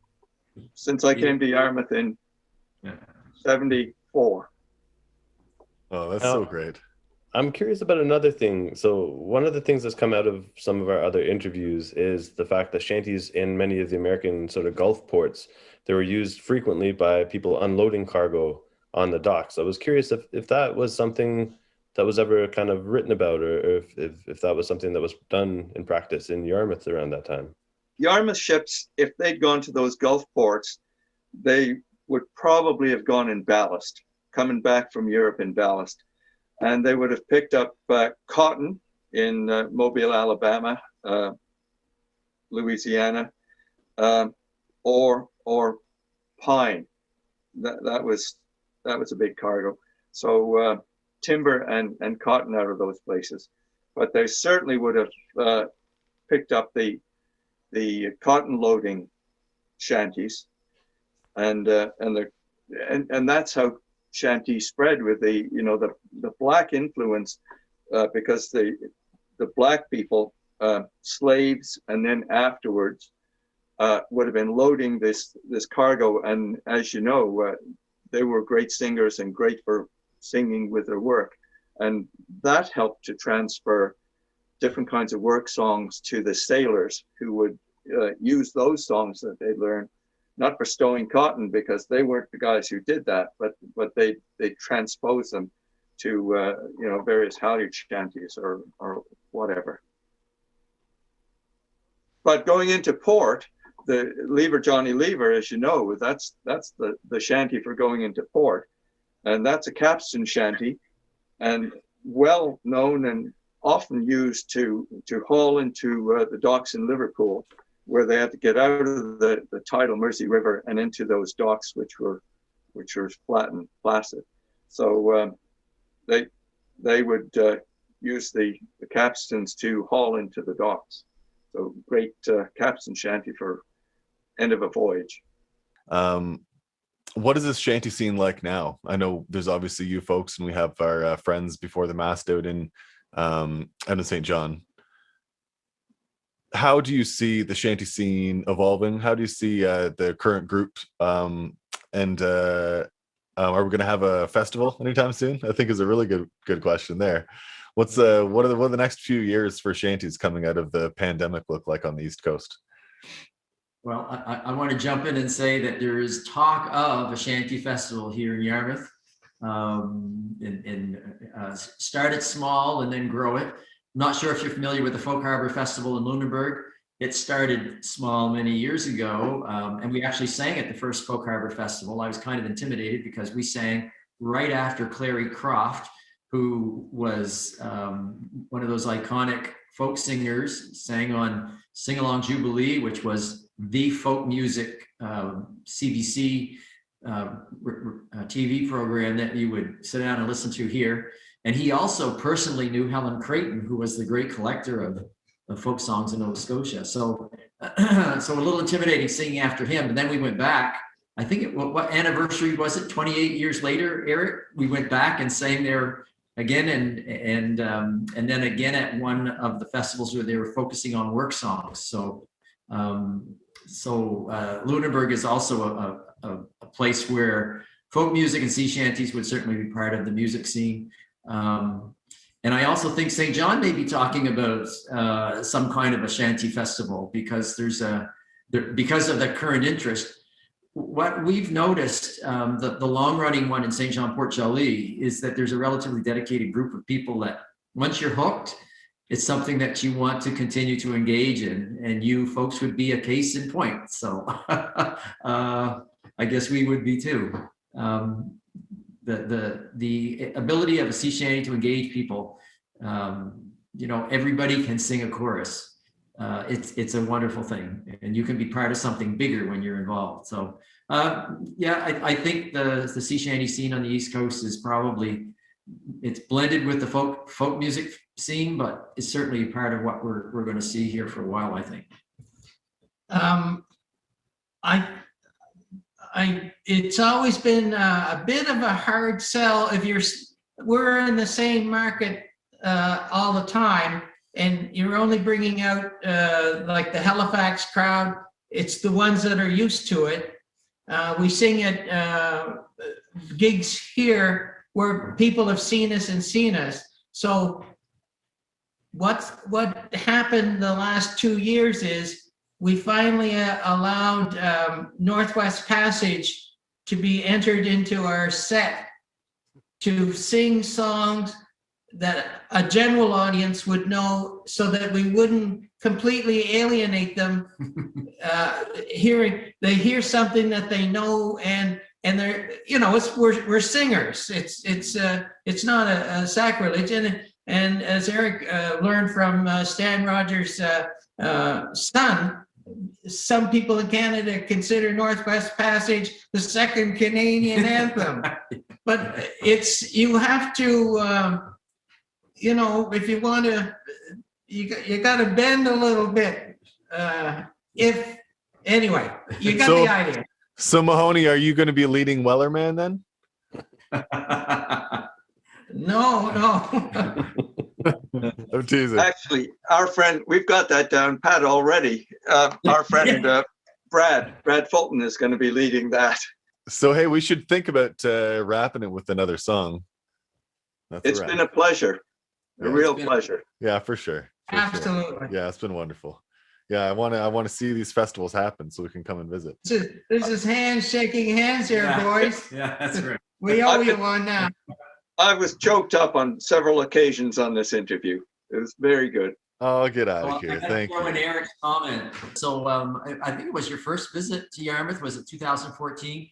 since I came to Yarmouth in 74. Oh, that's so great. I'm curious about another thing. So one of the things that's come out of some of our other interviews is the fact that shanties in many of the American sort of Gulf ports, they were used frequently by people unloading cargo on the docks. I was curious if that was something that was ever kind of written about, or if that was something that was done in practice in Yarmouth around that time. Yarmouth ships, if they'd gone to those Gulf ports, they would probably have gone in ballast, coming back from Europe in ballast. And they would have picked up cotton in Mobile, Alabama, Louisiana, or pine. That was a big cargo. So timber and cotton out of those places. But they certainly would have picked up the cotton loading shanties, and that's how shanty spread with the black influence, because the black people, slaves, and then afterwards would have been loading this cargo, and as you know, they were great singers and great for singing with their work, and that helped to transfer different kinds of work songs to the sailors, who would use those songs that they learned, not for stowing cotton, because they weren't the guys who did that, but they transposed them to various halyard shanties or whatever. But going into port, the Lever Johnny Lever, as you know, that's the shanty for going into port, and that's a capstan shanty, and well known and often used to haul into the docks in Liverpool, where they had to get out of the tidal Mersey River and into those docks, which were flat and placid. So they would use the capstans to haul into the docks. So great capstan shanty for end of a voyage. What is this shanty scene like now? I know there's obviously you folks, and we have our friends before the mast out in St. John. How do you see the shanty scene evolving? How do you see the current group? Are we going to have a festival anytime soon? I think is a really good question there. What are the next few years for shanties coming out of the pandemic look like on the East Coast? Well, I want to jump in and say that there is talk of a shanty festival here in Yarmouth. Start it small and then grow it. I'm not sure if you're familiar with the Folk Harbor Festival in Lunenburg. It started small many years ago, and we actually sang at the first Folk Harbor Festival. I was kind of intimidated because we sang right after Clary Croft, who was one of those iconic folk singers, sang on Sing Along Jubilee, which was the folk music CBC TV program that you would sit down and listen to here. And he also personally knew Helen Creighton, who was the great collector of folk songs in Nova Scotia. So, so a little intimidating singing after him. And then we went back. I think what anniversary was it? 28 years later, Eric. We went back and sang there again, and then again at one of the festivals where they were focusing on work songs. So, Lunenburg is also a place where folk music and sea shanties would certainly be part of the music scene. And I also think St. John may be talking about some kind of a shanty festival because because of the current interest. What we've noticed, the long-running one in St. Jean Port Joli, is that there's a relatively dedicated group of people that once you're hooked, it's something that you want to continue to engage in, and you folks would be a case in point. So I guess we would be too. The ability of a sea shanty to engage people, everybody can sing a chorus. It's a wonderful thing, and you can be part of something bigger when you're involved. So I think the sea shanty scene on the East Coast is it's blended with the folk music scene, but it's certainly part of what we're going to see here for a while, I think. It's always been a bit of a hard sell if we're in the same market all the time, and you're only bringing out like the Halifax crowd. It's the ones that are used to it. We sing at gigs here where people have seen us. So what happened the last 2 years is we finally allowed Northwest Passage to be entered into our set to sing songs that a general audience would know, so that we wouldn't completely alienate them. They hear something that they know, and they're, we're singers. It's not a sacrilege, and as Eric learned from Stan Rogers' son, some people in Canada consider Northwest Passage the second Canadian anthem. But you have to, if you want to, you got to bend a little bit. Anyway, you got the idea. So Mahoney, are you going to be leading Wellerman then? No. I'm teasing. Actually, our friend, we've got that down pat already. Our friend Brad Fulton is going to be leading that. So hey, we should think about wrapping it with another song. It's been a pleasure, a real pleasure. Yeah, for sure. Absolutely. Yeah, it's been wonderful. Yeah, I want to see these festivals happen so we can come and visit. This is hands shaking hands here, boys. Yeah, that's right. We owe you one now. I was choked up on several occasions on this interview. It was very good. Oh, get out of here. Thank you. An Eric's comment. So I think it was your first visit to Yarmouth. Was it 2014?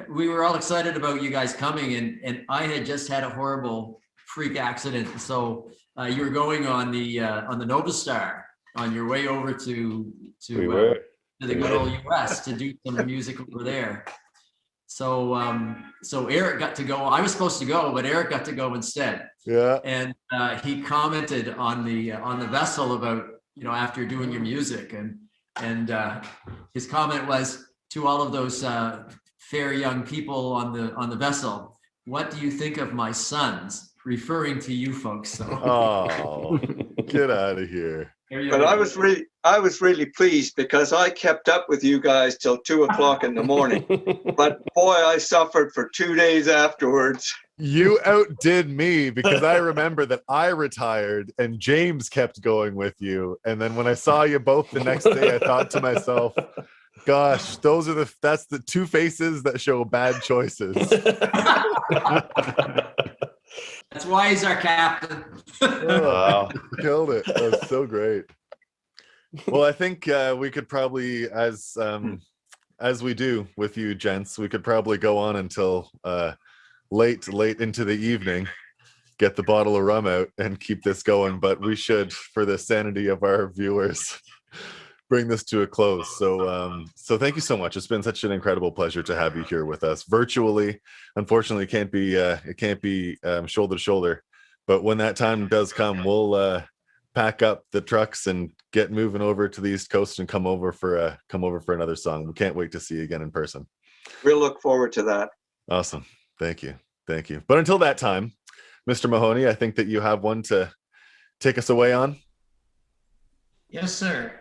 We were all excited about you guys coming, and I had just had a horrible freak accident. So you were going on the Nova Star on your way over to the good old US to do some music over there. So Eric got to go. I was supposed to go, but Eric got to go instead. Yeah. And he commented on the vessel about, after doing your music, and his comment was to all of those fair young people on the vessel, "What do you think of my sons?" Referring to you folks. So. Oh, get out of here. But I was really pleased because I kept up with you guys till 2 o'clock in the morning. But boy, I suffered for 2 days afterwards. You outdid me because I remember that I retired and James kept going with you. And then when I saw you both the next day, I thought to myself, gosh, that's the two faces that show bad choices. That's why he's our captain. Wow, killed it. That was so great. Well, I think we could probably, as we do with you gents, we could probably go on until late into the evening, get the bottle of rum out and keep this going. But we should, for the sanity of our viewers, bring this to a close. So thank you so much. It's been such an incredible pleasure to have you here with us virtually. Unfortunately, it can't be shoulder to shoulder, but when that time does come, we'll pack up the trucks and get moving over to the East Coast and come over for another song. We can't wait to see you again in person. We'll look forward to that. Awesome. Thank you. But until that time, Mr. Mahoney, I think that you have one to take us away on. Yes, sir.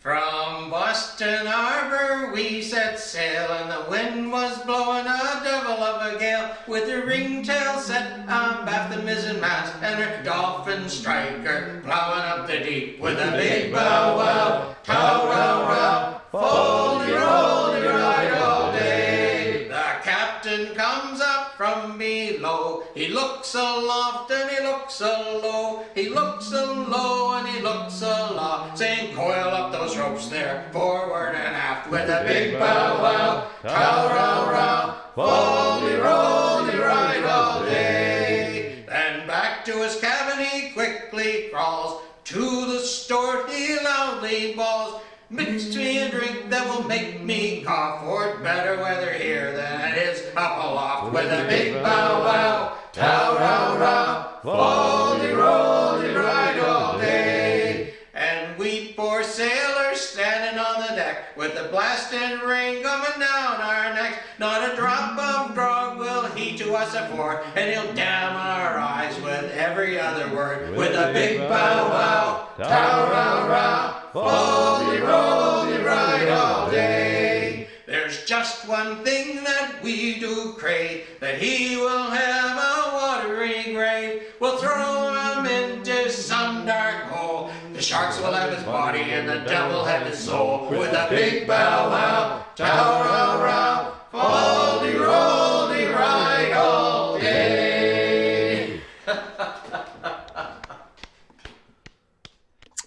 From Boston Harbor we set sail, and the wind was blowing a devil of a gale, with her ringtail set abaft the mizzen mast, and her dolphin striker plowing up the deep, with a big bow wow, tow row row, foldy roldy ride all day. The captain comes up from below, he looks aloft and he looks alow, he looks alow and he looks aloft, saying coil up those ropes there, forward and aft, with a big bow wow, tow row row, foldy roldy ride all day. Then back to his cabin he quickly crawls, to the steward he loudly bawls, mix me a drink that will make me cough, for it's better weather here than it is up aloft, with a big bow wow, tow row row, foldy roldy ride all day. And we poor sailors standing on the deck, with the blasting rain coming down our necks, not a drop of grog will he to us afford, and he'll damn our eyes with every other word, with a big bow wow, tow row row, foldy roldy ride all day. There's just one thing that we do crave, that he will have a watery grave. We'll throw him into some dark hole, the sharks will have his body and the devil have his soul, with a big bow wow, tow row row, foldy roldy ride all day.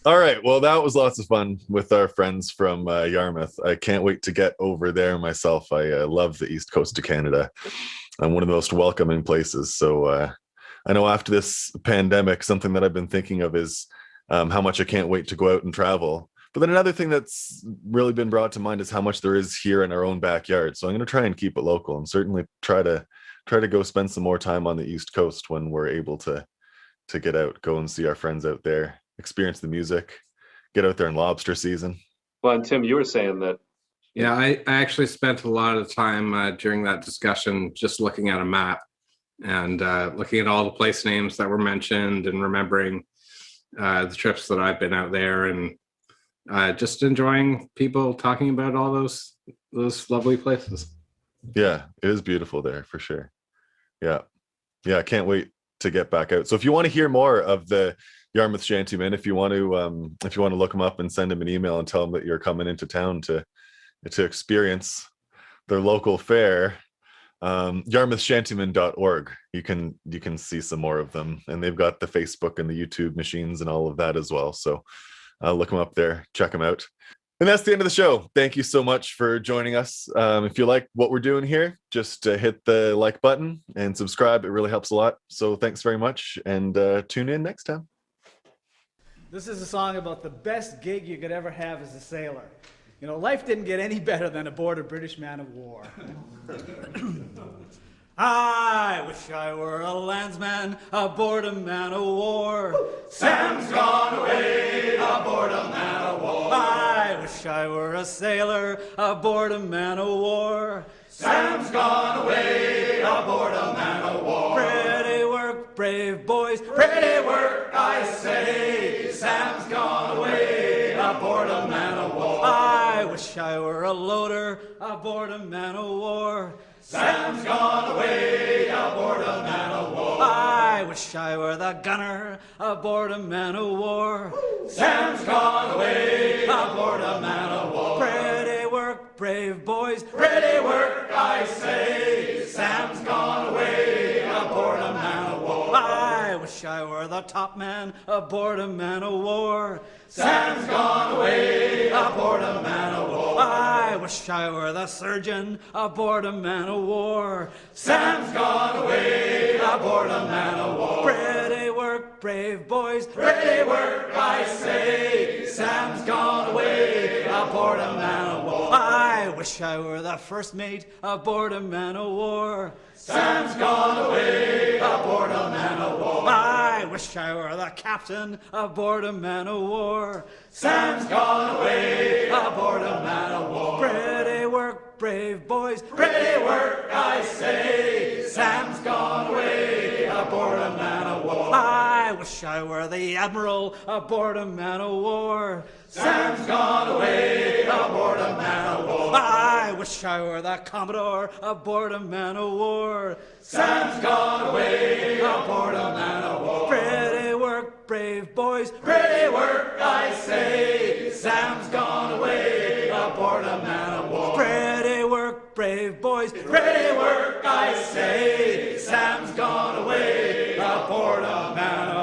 All right. Well, that was lots of fun with our friends from Yarmouth. I can't wait to get over there myself. I love the east coast of Canada. I'm one of the most welcoming places. So I know after this pandemic, something that I've been thinking of is how much I can't wait to go out and travel. But then another thing that's really been brought to mind is how much there is here in our own backyard. So I'm going to try and keep it local, and certainly try to go spend some more time on the East Coast when we're able to get out, go and see our friends out there, experience the music, get out there in lobster season. Well, and Tim, you were saying that. Yeah, I actually spent a lot of time during that discussion just looking at a map and looking at all the place names that were mentioned and remembering the trips that I've been out there, and just enjoying people talking about all those lovely places. Yeah, it is beautiful there for sure. Yeah, I can't wait to get back out. So if you want to hear more of the Yarmouth Shantymen, if you want to look them up and send them an email and tell them that you're coming into town to experience their local fair, yarmouthshantymen.org. You can see some more of them, and they've got the Facebook and the YouTube machines and all of that as well. So look them up there, check them out. And that's the end of the show. Thank you so much for joining us. If you like what we're doing here, just hit the like button and subscribe. It really helps a lot. So thanks very much, and tune in next time. This is a song about the best gig you could ever have as a sailor. You know, life didn't get any better than aboard a British man of war. I wish I were a landsman aboard a man of war. Sam's gone away aboard a man of war. I wish I were a sailor aboard a man of war. Sam's gone away aboard a man of war. Pretty work, brave boys, pretty work, I say. Sam's gone away aboard a man of war. I wish I were a loader aboard a man of war. Sam's gone away aboard a man of war. I wish I were the gunner aboard a man of war. Sam's gone away aboard a man of war. Pretty work, brave boys, pretty work, I say. Sam's gone away aboard a man of war. I wish I were the top man aboard a man of war. Sam's gone away aboard a man of war. I wish I were the surgeon aboard a man of war. Sam's gone away aboard a man of war. Pretty work, brave boys, pretty work, I say. Sam's gone away aboard a man of war. I wish I were the first mate aboard a man of war. Sam's gone away aboard a man of war. I wish I were the captain aboard a man of war. Sam's gone away aboard a man of war. Pretty work, brave boys, pretty work, I say. Sam's gone away aboard a man of war. I wish I were the admiral aboard a man o' war. Sam's gone away aboard a man o' war. I wish I were the commodore aboard a man o' war. Sam's gone away aboard a man o' war. Pretty work, brave boys. Pretty work, I say. Sam's gone away aboard a man o' war. Pretty work, brave boys. Pretty work, I say. Sam's gone away aboard a man o' war.